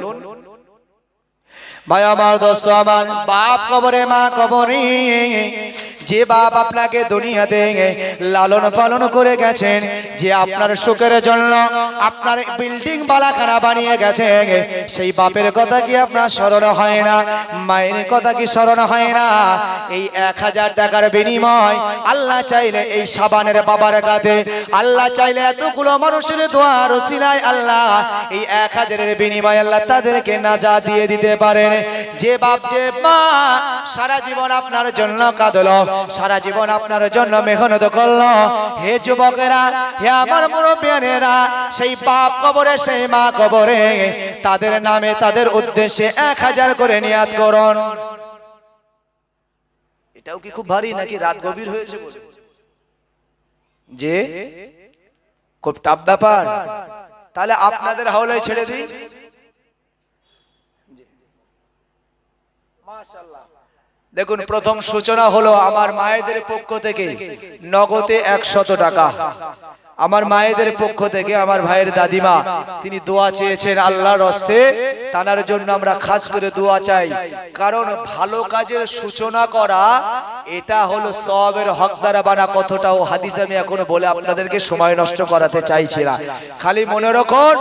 ভাই আমার দোস্ত আমার, বাপ কবরে মা কবরে, যে বাপ আপনাকে দুনিয়াতে লালন পালন করে গেছেন, যে আপনার সুখের জন্য আপনার বিল্ডিং বালাখানা বানিয়ে গেছে, সেই বাপের কথা কি আপনার স্মরণ হয় না? মায়ের কথা কি স্মরণ হয় না? এই 1000 টাকার বিনিময় আল্লাহ চাইলে এই সাবানের বাবার কাছে, আল্লাহ চাইলে এতগুলো মানুষের দোয়ার ওসিলায় আল্লাহ এই 1000 এর বিনিময় আল্লাহ তাদেরকে নাজাত দিয়ে দিতে পারেন। যে বাপ যে মা সারা জীবন আপনার জন্য কাঁদলো, সারা জীবন আপনার জন্য মেহনত করলো, হে যুবকেরা, হে আমার মুরব্বিয়ানেরা, সেই বাপ কবরে সেই মা কবরে তাদের নামে তাদের উদ্দেশ্যে 1000 করে নিয়াত করুন। এটাও কি খুব ভারী নাকি? রাত গভীর হয়েছে বলে যে খুব টাফ ব্যাপার। তাহলে আপনাদের হাওলায় ছেড়ে দিই। দেখুন, প্রথম সূচনা হলো আমার মায়েদের পক্ষ থেকে নগদে 100 টাকা। আমার মায়েদের পক্ষ থেকে আমার ভাইয়ের দাদিমা তিনি দোয়া চেয়েছেন আল্লাহর হস্তে, তানার জন্য আমরা খাস করে দোয়া চাই। কারণ ভালো কাজের সূচনা করা এটা হলো সওয়াবের হকদার বানা কথাটাও হাদিস আমি এখনো বলে আপনাদেরকে সময় নষ্ট করাতে চাইছি না। খালি মনে রাখুন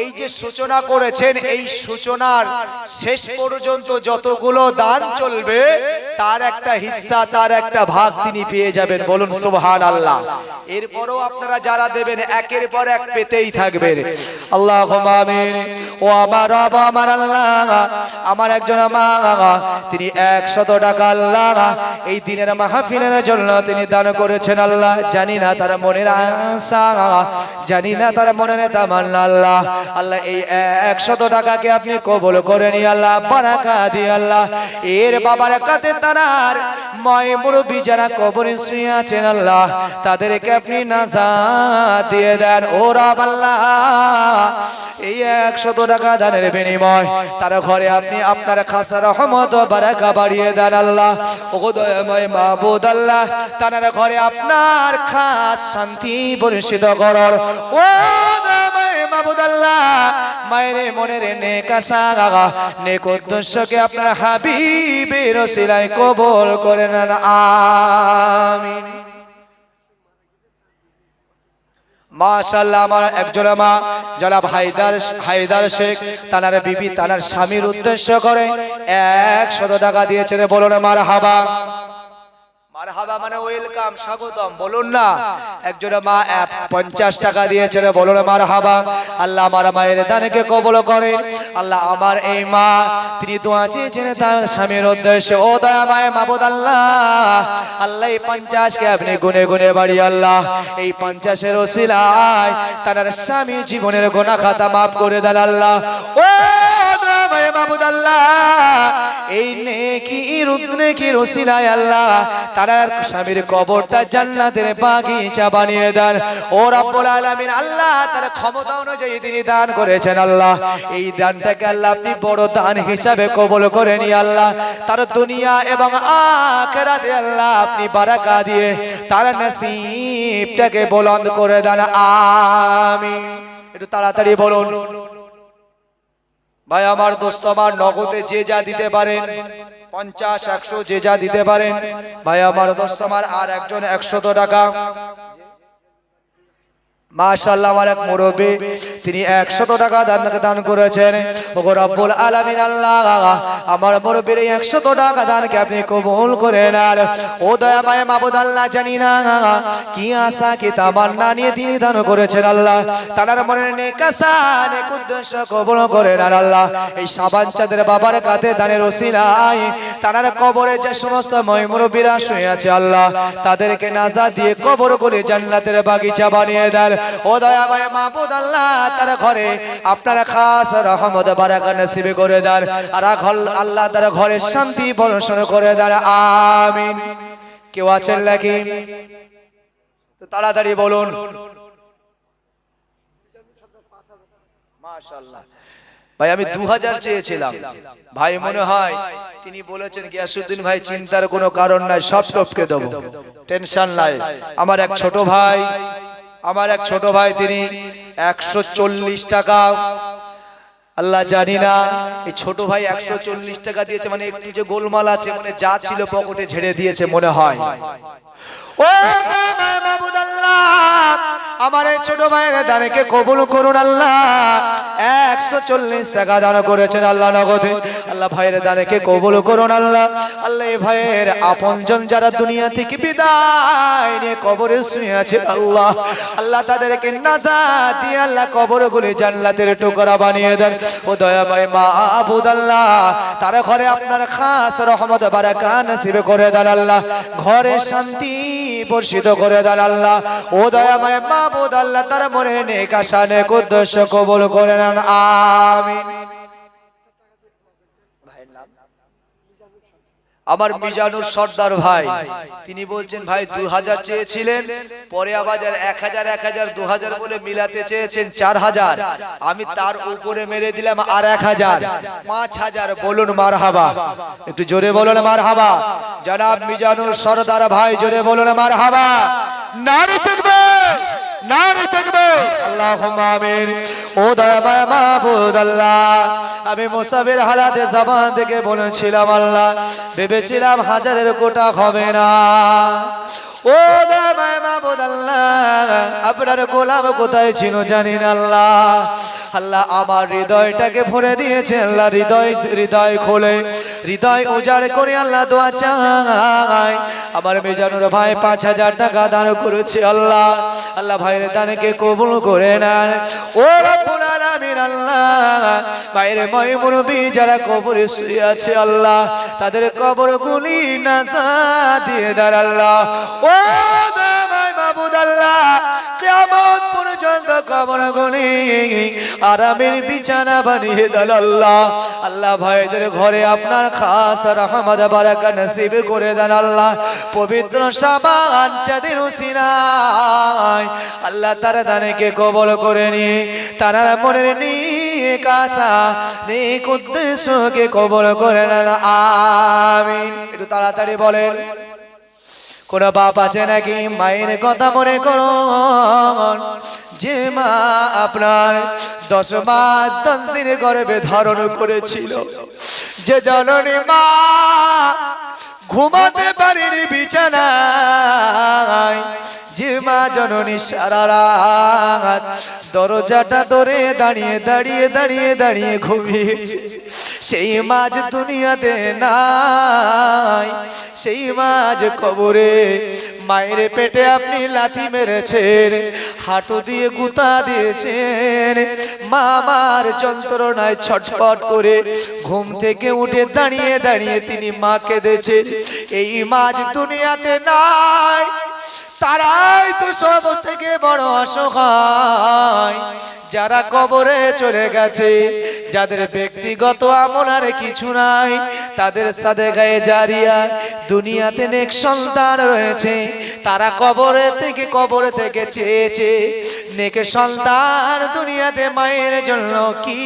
এই যে সূচনা করেছেন এই সূচনার শেষ পর্যন্ত যতগুলো দান চলবে তার একটা হিস্সা তার একটা ভাগ তিনি পেয়ে যাবেন, বলুন সুবহানাল্লাহ। এরপরও আপনারা যারা দেবেন একের পর এক পেতেই থাকবেন। আল্লাহুম্মা আমিন। ও আমার রব আমার আল্লাহ, আমার একজন মা তিনি 100 টাকা আল্লাহ এই দিনের মাহফিলের জন্য তিনি দান করেছেন আল্লাহ। জানি না তার মনের আশা, জানি না তার মনের তামান্না আল্লাহ। আল্লাহ এই 100 টাকাকে আপনি কবুল করে নিয়ে আল্লাহ বারাকা দিয়ে আল্লাহ এর বাবারাকাতে তার ময় মুরব্বি যারা কবরে শুয়ে আছেন আল্লাহ তাদেরকে আপনি নাজাত দিয়ে দেন। ও রব আল্লাহ এই 100 টাকা দানের বিনিময় তার ঘরে আপনি আপনার খাস রহমত ও বারাকা বাড়িয়ে দেন আল্লাহ। ও দয়াময় মাবুদ আল্লাহ তার ঘরে আপনার খাস শান্তি বর্ষিত করুন। ও দয়াময় মাবুদ আল্লাহ মায়ের মনের নেক আশা নেক উদ্দেশ্যকে আপনার হাবিবের ওসিলায় কবুল করে নেন, আমিন। মাশাআল্লাহ আমার একজন মা যারা হায়দার শেখ তানার বিবি তানার স্বামীর উদ্দেশ্য করে 100 টাকা দিয়েছেন, বলুন মারহাবা। মারহাবা মানে ওয়েলকাম, স্বাগতম, বলুন না। একজন মা 50 টাকা দিয়েছেন, বলুন মারহাবা। আল্লাহ আমার মায়ের দানকে কবুল করেন। আল্লাহ আমার এই মা তিনি দোয়া চেয়েছেন তার স্বামীর উদ্দেশ্যে। ও দয়াময় মাবুদ আল্লাহ আল্লাহ এই 50 কে আপনি গুনে গুনে বাড়ি আল্লাহ এই 50 এর ওসিলায় তার স্বামী জীবনের গুনাহ খাতা maaf করে দেন আল্লাহ। ও দয়াময় মাবুদ আল্লাহ এই নেকির ওসিলায় আল্লাহ তার স্বামীর কবরটা জান্নাতের বাগিচা বানিয়ে দেন। ও রব্বুল আলামিন আল্লাহ তার ক্ষমতা অনুযায়ী তিনি দান করেছেন আল্লাহ এই দানটাকে আল্লাহ আপনি বড় দান হিসাবে কবুল করে নিয়ে আল্লাহ তার দুনিয়া এবং আখিরাতে আল্লাহ আপনি বারাকা দিয়ে তার নসিবটাকে বুলন্দ করে দেন, আমিন। একটু তাড়াতাড়ি বলুন। ভাই আমার দোস্ত আমার নগদে যে যা দিতে পারেন 50 100 যে যা দিতে পারেন ভাই আমার দোস্ত আমার। আর একজন 100 টাকা মাশাআল্লাহ আমার এক মুরব্বি তিনি 100 টাকা দান করেছেন। ওগো রব্বুল আলামিন আল্লাহ আমার মুরব্বির এই 100 টাকা দানকে আপনি কবুল করে নেন। ও দয়াময় মাবুদ আল্লাহ জানি না কি আশা কি তামান্না নিয়ে তিনি দান করেছেন আল্লাহ তার মনের নেক আশা নেক উদ্দেশ্য কবুল করে নেন আল্লাহ। এই শাবান চাঁদের বাবার কাঁধে দানের ওসিলায় তার কবরে যে সমস্ত মুরব্বিরা শুয়ে আছে আল্লাহ তাদেরকে নাজাত দিয়ে কবরগুলি জান্নাতের বাগিচা বানিয়ে দেন। ও দয়াময় মাবুদ আল্লাহ তার ঘরে আপনারা খাস রহমত বারাকা নসিব করে দেন আর আল্লাহ তার ঘরে শান্তি বর্ষণ করে দেন, আমিন। কেউ আছেন নাকি? তাড়াতাড়ি বলুন। মাশাআল্লাহ ভাই আমি 2000 চেয়েছিলাম ভাই, মনে হয় তিনি বলেছেন গিয়াসউদ্দিন ভাই চিন্তার কোনো কারণ নাই, সব টপকে দেবো, টেনশন নাই। আমার এক ছোট ভাই তিনি 140 টাকা আল্লাহ জানি না এই ছোট ভাই 140 টাকা দিয়েছে মানে একটু যে গোলমাল আছে মানে যা ছিল পকেটে ঝেড়ে দিয়েছে মনে হয়। ও মাবুদ আল্লাহ আমার এই ছোট ভাইয়ের দানকে কবুল করুন আল্লাহ। 140 টাকা দান করেছেন আল্লাহ নগদে, আল্লাহ ভাইয়ের দানকে কবুল করুন আল্লাহ। আল্লাহ এই ভাইয়ের আপনজন যারা দুনিয়া থেকে বিদায় নিয়ে কবরে শুয়ে আছে আল্লাহ আল্লাহ তাদেরকে নাজাত দিয়ে আল্লাহ কবরগুলি জান্নাতের টুকরা বানিয়ে দেন। ও দয়াময় মাবুদ আল্লাহ তার ঘরে আপনার খাস রহমত বারাকা নসিব করে দেন আল্লাহ, ঘরে শান্তি বর্ষিত করে দেন আল্লাহ। ও দয়াময় মাবুদ আল্লাহ তার মনের নেক আশা নেক উদ্দেশ্য কবুল করে নেন, আমিন। আমার মিজানুর সর্দার ভাই তিনি বলছেন ভাই 2000 চেয়েছিলেন পরে আবার 1000 2000 বলে মিলাতে চেয়েছেন 4000 আমি তার উপরে মেরে দিলাম আর 1000 5000 বলুন মারহাবা, একটু জোরে বলুন মারহাবা। জনাব মিজানুর সর্দার ভাই জোরে বলুন মারহাবা। নারে তাকবীর নারে আল্লাহুম্মা আমিন। ও দয়াময় মাবুদ আল্লাহ, আমি মুসাফির হালাতে জবান থেকে বলেছিলাম আল্লাহ, ভেবেছিলাম হাজারের কোটা হবে না। ও দয়াময় মাবুদ আল্লাহ, আপনার গোলাম কোথায় ছিল জানি না আল্লাহ। আল্লাহ আমার হৃদয়টাকে ভরে দিয়েছে আল্লাহ, হৃদয় খোলে, হৃদয় উজাড় করে আল্লাহ দোয়া চাই। আমার মেজানুর ভাই 5,000 টাকা দান করেছে আল্লাহ, আল্লাহ ভাইয়ের দানকে কবুল করে নেন। ও রব্বুল আলামিন আল্লাহ, ভাইয়ের মুরব্বি যারা কবরে শুয়ে আছে আল্লাহ, তাদের কবরগুলি নাজাত দিয়ে দেন আল্লাহ। ও দয়াময় মাবুদ আল্লাহ, কিয়ামত পর্যন্ত কবরগুলি আরামের বিছানা বানিয়ে দেন আল্লাহ। আল্লাহ ভাইদের ঘরে আপনার খাস রহমত বারাকা নসিব করে দেন আল্লাহ। পবিত্র শাবান চাঁদের উসিলায় আল্লাহ তার দানকে কবুল করে নি, তার মনের নেক আশা নেক উদ্দেশ্যকে কবুল করে নেন, আমিন। একটু তাড়াতাড়ি বলেন। কোন বাপ আছে নাকি মায়ের কথা মনে করুন, যে মা আপনার 10 মাস 10 দিন গর্ভে ধারণ করেছিল, যে জননী মা ঘুমাতে পারেনি বিছানায়, যে মা জননী সারা রাত দরজাটা ধরে দাঁড়িয়ে দাঁড়িয়ে দাঁড়িয়ে দাঁড়িয়ে ঘুমিয়েছে, সেই মাঝ দুনিয়াতে নাই, সেই মাঝ কবরে। মায়ের পেটে আপনি লাথি মেরেছেন, হাঁটু দিয়ে গুতা দিয়েছেন, মা আমার যন্ত্রণায় ছটফট করে ঘুম থেকে উঠে দাঁড়িয়ে দাঁড়িয়ে তিনি মাকে দিয়েছেন। এই মাঝ দুনিয়াতে নাই, তারাই তো সব থেকে বড় অসহায়, যারা কবরে চলে গেছে, যাদের ব্যক্তিগত আমল আর কিছু নাই, তাদের সাদেগায়ে জারিয়া দুনিয়াতে নেক সন্তান রয়েছে, তারা কবর থেকে চেয়েছে নেক সন্তান দুনিয়াতে মায়ের জন্য কি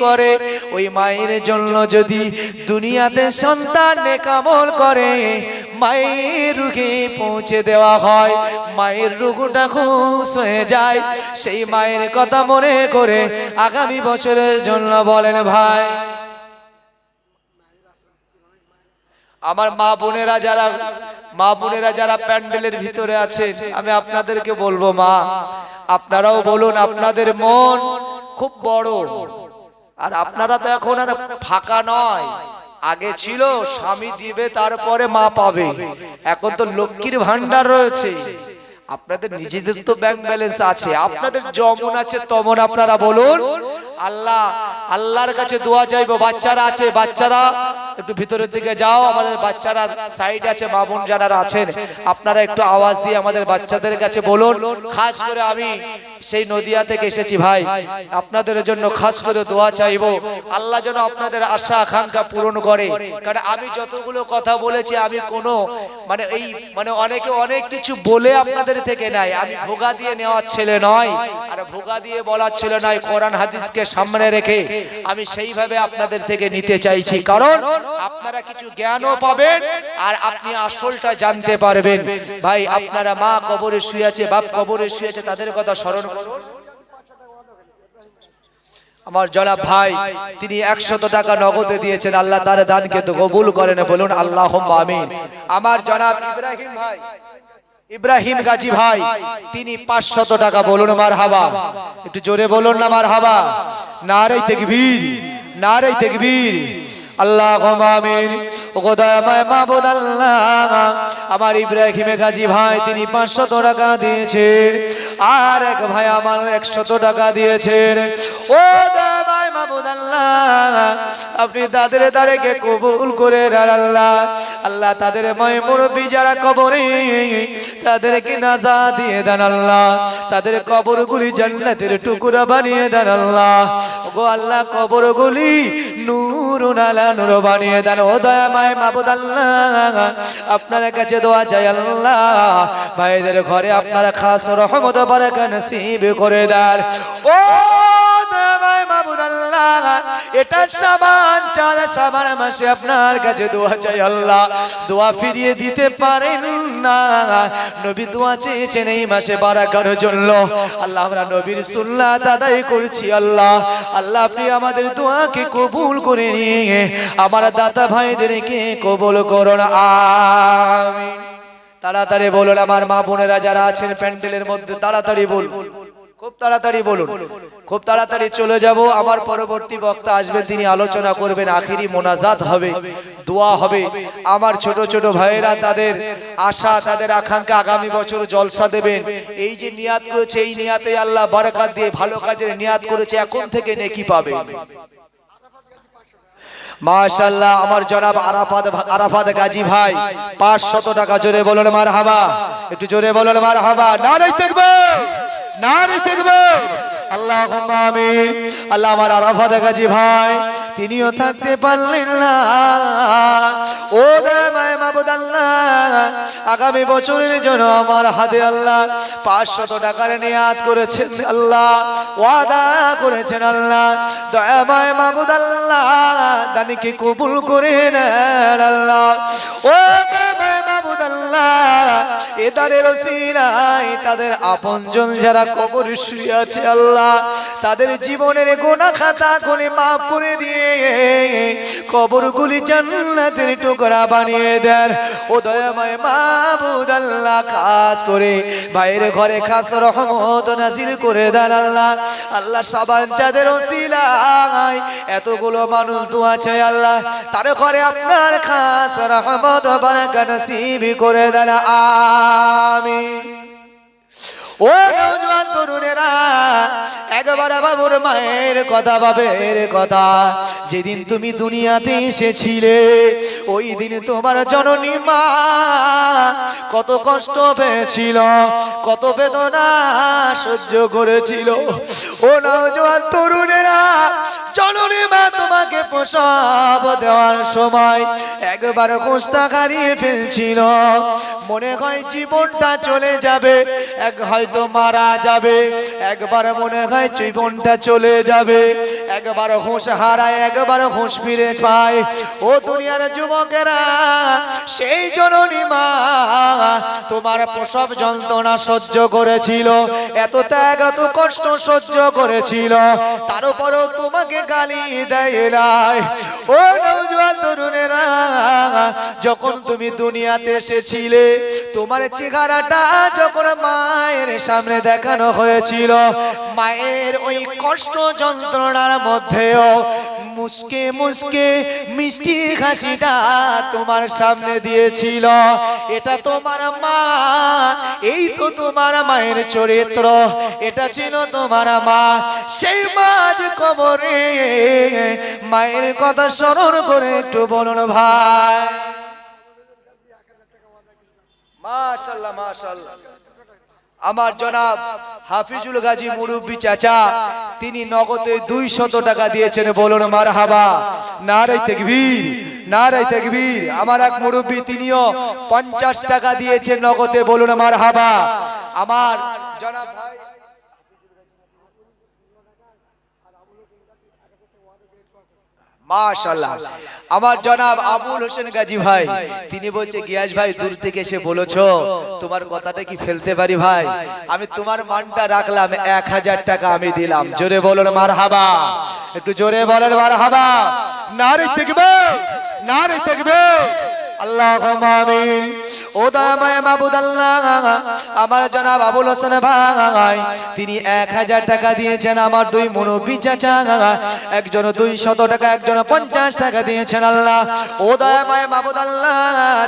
করে। ওই মায়ের জন্য যদি দুনিয়াতে সন্তান নেক আমল করে, মায়ের রুহে পৌঁছে দেওয়া হয়, মায়ের রুহটা খুশ হয়ে যায়। সেই মায়ের কথা মনে করে আগামী বছরের জন্য বলেন ভাই। আমার মা বোনেরা যারা প্যান্ডেলের ভিতরে আছেন, আমি আপনাদেরকে বলবো, মা আপনারাও বলুন, আপনাদের মন খুব বড়, আর আপনারা তো এখন আর ফাঁকা নয়। আগে ছিল স্বামী দিবে তারপরে মা পাবে, এখন তো লক্ষ্মীর ভান্ডার রয়েছে। আপনাদের নিজেদের তো ব্যাংক ব্যালেন্স আছে, আপনাদের যেমন আছে তেমন আপনারা বলুন। আল্লাহর কাছে দোয়া চাইবো। বাচ্চারা আছে, বাচ্চারা একটু ভিতরের দিকে যাও, আমাদের বাচ্চারা সাইড আছে, মা বোন যারা আছেন আপনারা একটু আওয়াজ দিয়ে আমাদের বাচ্চাদের কাছে বলুন। খাস করে আমি সেই নদিয়া থেকে এসেছি ভাই, আপনাদের জন্য খাস করে দোয়া চাইবো, আল্লাহ যেন আপনাদের আশা আকাঙ্ক্ষা পূরণ করে। কারণ আমি যতগুলো কথা বলেছি, আমি কোনো অনেকে অনেক কিছু বলে আপনাদের থেকে নাই, আমি ভোগা দিয়ে নেওয়ার ছেলে নয়, আর ভোগা দিয়ে বলার ছেলে নয়। কোরআন হাদিসকে সামনে রেখে আমি সেইভাবে আপনাদের থেকে নিতে চাইছি, কারণ আপনারা কিছু জ্ঞানও পাবেন আর আপনি আসলটা জানতে পারবেন। ভাই আপনারা মা কবরে শুয়ে আছে, বাপ কবরে শুয়ে আছে, তাদের কথা স্মরণ করুন। আমার জনাব ভাই তিনি 100 টাকা নগদে দিয়েছেন, আল্লাহ তার দানকে তো কবুল করেন, বলুন আল্লাহুম্মা আমিন। আমার জনাব ইব্রাহিম গাজী ভাই তিনি 500 টাকা, বলুন মারহাবা, একটু জোরে বলুন না মারহাবা। নারে তাকবীর, নারে তাকবীর, আল্লাহুম্মা আমিন। ওগো দয়াময় মাবুদ আল্লাহ, আমার ইব্রাহিম গাজী ভাই তিনি 500 টাকা দিয়েছেন, আর এক ভাই আমার 100 টাকা দিয়েছেন। ও দয়াময় মাবুদ আল্লাহ, আপনি তাদের দাঁড়িয়ে কবুল করে দেন আল্লাহ। আল্লাহ তাদের মুরব্বি যারা কবরে, তাদেরকে নাজাত দিয়ে দেন আল্লাহ, তাদের কবরগুলি জান্নাতের টুকরা বানিয়ে দেন আল্লাহ। ওগো আল্লাহ কবরগুলি নূরুন আলা নূর বানিয়ে দেন। ও দয়াময় মাবুদ আল্লাহ, আপনার কাছে দোয়া চাই আল্লাহ, ভাইদের ঘরে আপনারা খাস রহমত বারাকা নসিব করে দেন। ও দয়াময় মাবুদ আল্লাহ, এটা সাবান চাঁদ সাবান মাসে আপনার কাছে দোয়া চাই আল্লাহ, দোয়া ফিরিয়ে দিতে পারেন না। নবী দোয়া চেয়েছেন এই মাসে বারাকার জন্য। আল্লাহ আমরা নবীর সুন্নাত আদায় করছি। আল্লাহ আল্লাহ আপনি আমাদের দোয়াকে কবুল করে নিয়ে আমার দাতা ভাইদেরকে কবুল করুন, আমিন। তাড়াতাড়ি বলুন আমার মা বোনেরা যারা আছেন প্যান্ডেলের মধ্যে, তাড়াতাড়ি বলুন, খুব তাড়াতাড়ি বলুন, খুব তাড়াতাড়ি চলে যাব। আমার পরবর্তী বক্তা আসবেন, তিনি আলোচনা করবেন, আখিরি মোনাজাত হবে, দোয়া হবে। আমার ছোট ছোট ভাইয়েরা তাদের আশা তাদের আকাঙ্ক্ষা আগামী বছর জলসা দেবেন। এই যে নিয়াত করেছে এই নিয়াতে আল্লাহ বারাকাত দিয়ে ভালো কাজের নিয়াত করেছে, এখন থেকে নেকি পাবে মাশাআল্লাহ। আমার জনাব আরাফাত গাজী ভাই 500 টাকা, জোরে বলুন মারহাবা, একটু জোরে বলুন মারহাবা। নারে তাকবীর, নারে তাকবীর, আল্লাহুম্মা আমিন। আল্লাহ আমার আরাফাত গাজী ভাই তিনিও থাকতে পারলেন না। ও দয়াময় মাবুদ আল্লাহ আগামী বছরের জন্য আমার হাতে আল্লাহ 500 টাকার নিয়াত করেছেন আল্লাহ, ওয়াদা করেছেন আল্লাহ। দয়াময় মাবুদ আল্লাহ দানিকে কবুল করে নেন আল্লাহ। ও দয়াময় মাবুদ আল্লাহ এদারের ওসিলায় তাদের আপনজন যারা কবরে শুয়ে আছে আল্লাহ, তাদের জীবনের গুনাহ খাতা গুলি মাফ করে দিয়ে কবরগুলি জান্নাতের টুকরা বানিয়ে দেন। ও দয়াময় মাবুদ আল্লাহ খাস করে ভাইয়ের ঘরে খাস রহমত নাজিল করে দেন আল্লাহ। আল্লাহ সাবান চাঁদের ওসিলায় এতগুলো মানুষ দোয়া চায় আল্লাহ, তার ঘরে আপনার খাস রহমত বারাকা নসিব করে দেন, আমিন। ও নওজোয়ান তরুণেরা একবার বাবুর মায়ের কথা, বাবের কথা, যেদিন তুমি দুনিয়াতে এসেছিলে ওই দিন তোমার জননী মা কত কষ্ট পেয়েছিল, কত বেদনা সহ্য করেছিল। ও নওজোয়ান তরুণেরা জননী মা তোমাকে প্রসব দেওয়ার সময় একবার কোষ্টা হারিয়ে ফেলছিল, মনে হয় জীবনটা চলে যাবে, এক হয়তো মারা যাবে, একবার মনে হয় জীবনটা চলে যাবে, একবার হুঁশ হারায়, একবার হুঁশ ফিরে পায়। ও দুনিয়ার যুবকেরা সেই জননী মা তোমার প্রসব যন্ত্রণা সহ্য করেছিল, এত ত্যাগ এত কষ্ট সহ্য করেছিল, তারপরও তোমাকে গালি দেয় নাই। ও নওজোয়ান তরুণেরা যখন তুমি দুনিয়াতে এসেছিলে তোমার চেহারাটা যখন মায়ের সামনে দেখানো হয়েছিল, মায়ের ওই কষ্ট যন্ত্রণার মধ্যেও মুস্কে মুস্কে মিষ্টি হাসিটা তোমার সামনে দিয়েছিল। এটা তোমার মা, এই তো তোমার মায়ের চরিত্র, এটা ছিল তোমার মা। সেই মা যে কবরে, মায়ের কথা স্মরণ করে একটু বলুন ভাই। মাশাআল্লাহ মাশাআল্লাহ। আমার জনাব হাফিজুল গাজী মুরব্বী চাচা তিনি নগদে 200 টাকা দিয়েছেন, বলুন মারহাবা, নারে তাকবীর, নারে তাকবীর। আমার এক মুরব্বী তিনিও 50 টাকা দিয়েছেন নগদে, বলুন মারহাবা। আমার জনাব ভাই মাশাআল্লাহ আমার জনাব আবুল হোসেন গাজী ভাই তিনি বলছে গিয়াস ভাই দূর থেকে এসে বলেছো তোমার কথাটা কি ফেলতে পারি ভাই, আমি তোমার মানটা রাখলাম, 1000 টাকা আমি দিলাম। জোরে বলুন মারহাবা, একটু জোরে বলেন মারহাবা। নারে তাকবীর, নারে তাকবীর, আল্লাহুম্মা আমিন। ও দয়াময় মাবুদ আল্লাহ আমার জনাব আবুল হোসেন ভাই তিনি 1000 টাকা দিয়েছেন। আমার দুই মুরব্বী চাচা একজন 200 টাকা, একজন 50 টাকা দিয়েছেন। আল্লাহ ও দয়াময় মাবুদ আল্লাহ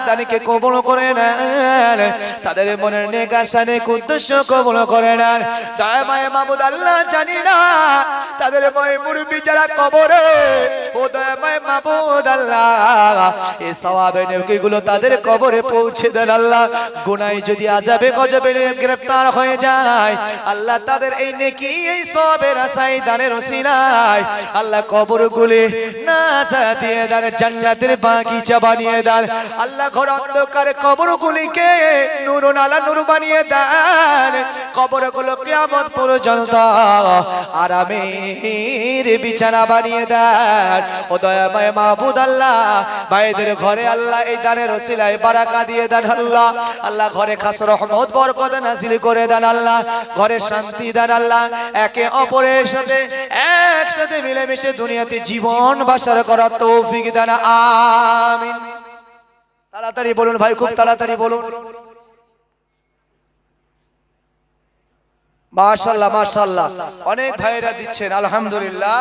তাদেরকে কবুল করে নেন, তাদের মনের নেক আশা নেক উদ্দেশ্য কবুল করে নেন। দয়াময় মাবুদ আল্লাহ জানি না তাদের মুরব্বী যারা কবরে, ও দয়াময় মাবুদ আল্লাহ এই সওয়াবের নেকিগুলো তাদের কবরে পৌঁছে দেন। আল্লাহ গুনাহ যদি আযাবে গজবে গ্রেফতার হয়ে যায় আল্লাহ তাদের এই নেকি এই সওয়াবের আশায় দানের ওসিলায় আল্লাহ কবরগুলি নাজাত দিয়ে দেন, জান্নাতের বাগিচা বানিয়ে দেন। আল্লাহ ঘর অন্ধকার কবরগুলিকে নূরুন আলা নূর বানিয়ে দেন, কবরগুলো কিয়ামত পর্যন্ত আরামের বিছানা বানিয়ে দেন। ও দয়াময় মাবুদ আল্লাহ ভাইদের ঘরে আল্লাহ এই দানের ওসিলায় বারাকা দিয়ে দেন আল্লাহ। আল্লাহ ঘরে খাস রহমত বরকত নাজিল করে দেন আল্লাহ, ঘরে শান্তি দেন আল্লাহ, একে অপরের সাথে একসাথে মিলেমিশে দুনিয়াতে জীবন বাসার করার তৌফিক দেন, আমিন। তাড়াতাড়ি বলুন ভাই, খুব তাড়াতাড়ি বলুন। মাশাআল্লাহ মাশাআল্লাহ, অনেক ভাইরা দিচ্ছেন, আলহামদুলিল্লাহ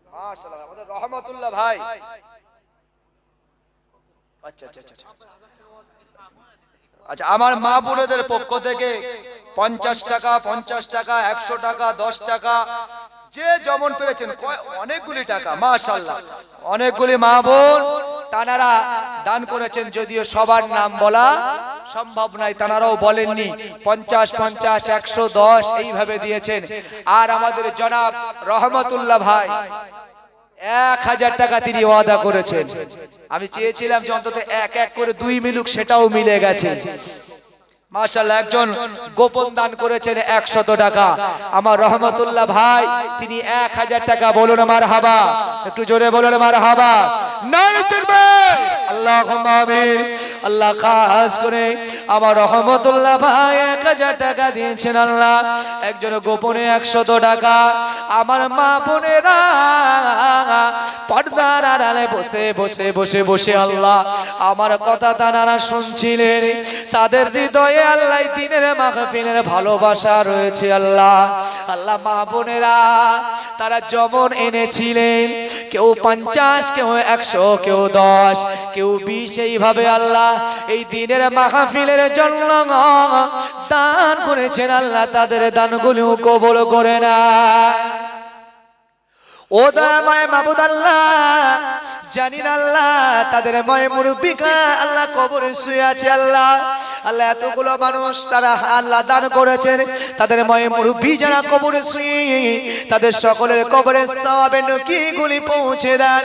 মাশাআল্লাহ। আমাদের রহমতুল্লাহ ভাই, আচ্ছা আচ্ছা আচ্ছা আচ্ছা, আমার মা বোনদের পক্ষ থেকে 50 টাকা 50 টাকা 100 টাকা 10 টাকা যে যেমন পেরেছেন, অনেকগুলি টাকা মাশাআল্লাহ, অনেকগুলি মা বোন তানারা দান করেছেন, যদিও সবার নাম বলা সম্ভব নয়, তানারাও বলেননি। 50 50 110 এইভাবে দিয়েছেন। আর আমাদের জনাব রহমতুল্লাহ ভাই 1000 টাকা তিনি ওয়াদা করেছেন। আমি চেয়েছিলাম যে অন্তত এক এক করে 2 মিলুক, সেটাও মিলে গেছে মাশাআল্লাহ। একজন গোপন দান করেছেন 100 টাকা, আমার রহমতুল্লাহ ভাই তিনি 1000 টাকা। বলুন মারহাবা, একটু জোরে বলুন মারহাবা, নারে তাকবীর, আল্লাহুম্মা আমিন। আল্লাহ খাস করে আমার রহমতুল্লাহ ভাই 1000 টাকা দিয়েছেন আল্লাহ। একজন গোপনে 100 টাকা। আমার মা বোনেরা পর্দার আড়ালে বসে বসে বসে বসে আল্লাহ আমার কথা তারা শুনছিলেন, তাদের হৃদয়ে আল্লাহ দিনের মাহফিলের ভালোবাসা রয়েছে আল্লাহ। আল্লাহ মা বোনেরা তারা যেমন এনেছিলেন, কেউ 50 কেউ 100 কেউ 10 কেউ 20, এইভাবে আল্লাহ এই দিনের মাহফিলের জন্য দান করেছেন আল্লাহ, তাদের দানগুলো কবুল করে না। ও দয়াময় মাবুদ আল্লাহ, জানি না আল্লাহ তাদের ময় মুরব্বিকা আল্লাহ কবরে শুয়ে আছে আল্লাহ। আল্লাহ এতগুলো মানুষ তারা আল্লাহ দান করেছেন, তাদের ময় মুরব্বি যারা কবরে শুয়ে, তাদের সকলের কবরের সওয়াবে নেকিগুলি পৌঁছে দেন।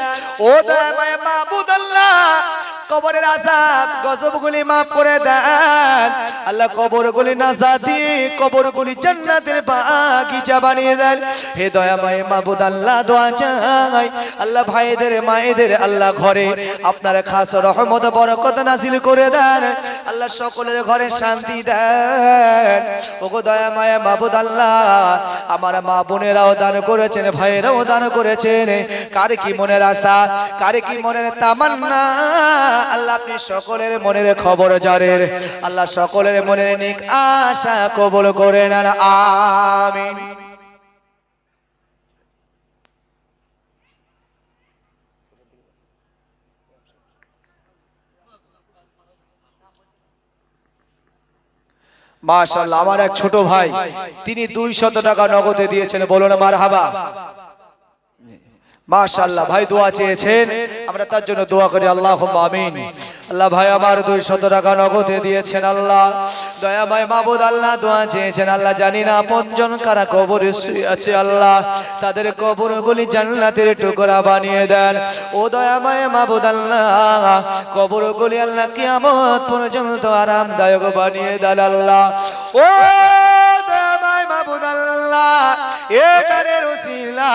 ও দয়াময় মাবুদ আল্লাহ, কবরের আযাব গজবগুলি maaf করে দেন আল্লাহ, কবরগুলি নাজাত দিয়ে কবরগুলি জান্নাতের বাগিচা বানিয়ে দেন। হে দয়াময় মাবুদ আল্লাহ, দোয়া চাই আল্লাহ ভাইদের মায়েদের আল্লাহ ঘরে আপনার খাস রহমত বরকত নাজিল করে দেন আল্লাহ, সকলের ঘরে শান্তি দেন। ওগো দয়াময় মাবুদ আল্লাহ, আমার মা বোনেরাও দান করেছেন, ভাইয়েরাও দান করেছেন, কার কি মনের আশা, কার কি মনের তামান্না আল্লাহ আপনি সকলের মনের খবর জানেন আল্লাহ, সকলের মনের নেক আশা কবুল করে নেন, আমিন। মাশাআল্লাহ, আমার এক ছোট ভাই তিনি 200 টাকা নগদে দিয়েছেন, বলুন মারহাবা। মাশাআল্লাহ, ভাই দোয়া চেয়েছেন, আমরা তার জন্য দোয়া করি, আল্লাহুম্মা আমিন। আল্লাহ ভাই আমার 200 টাকা নগদে দিয়েছেন আল্লাহ, দয়াময় মাবুদ আল্লাহ দোয়া চেয়েছেন আল্লাহ, জানি না আপনজন কারা কবরে শুয়ে আছে আল্লাহ, তাদের কবরগুলি জান্নাতের টুকরা বানিয়ে দেন। ও দয়াময় মাবুদ আল্লাহ, কবরগুলি আল্লাহ কিয়ামত পর্যন্ত আরামদায়ক বানিয়ে দেন আল্লাহ। ও দয়াময় মাবুদ আল্লাহ, এটারে রসিলা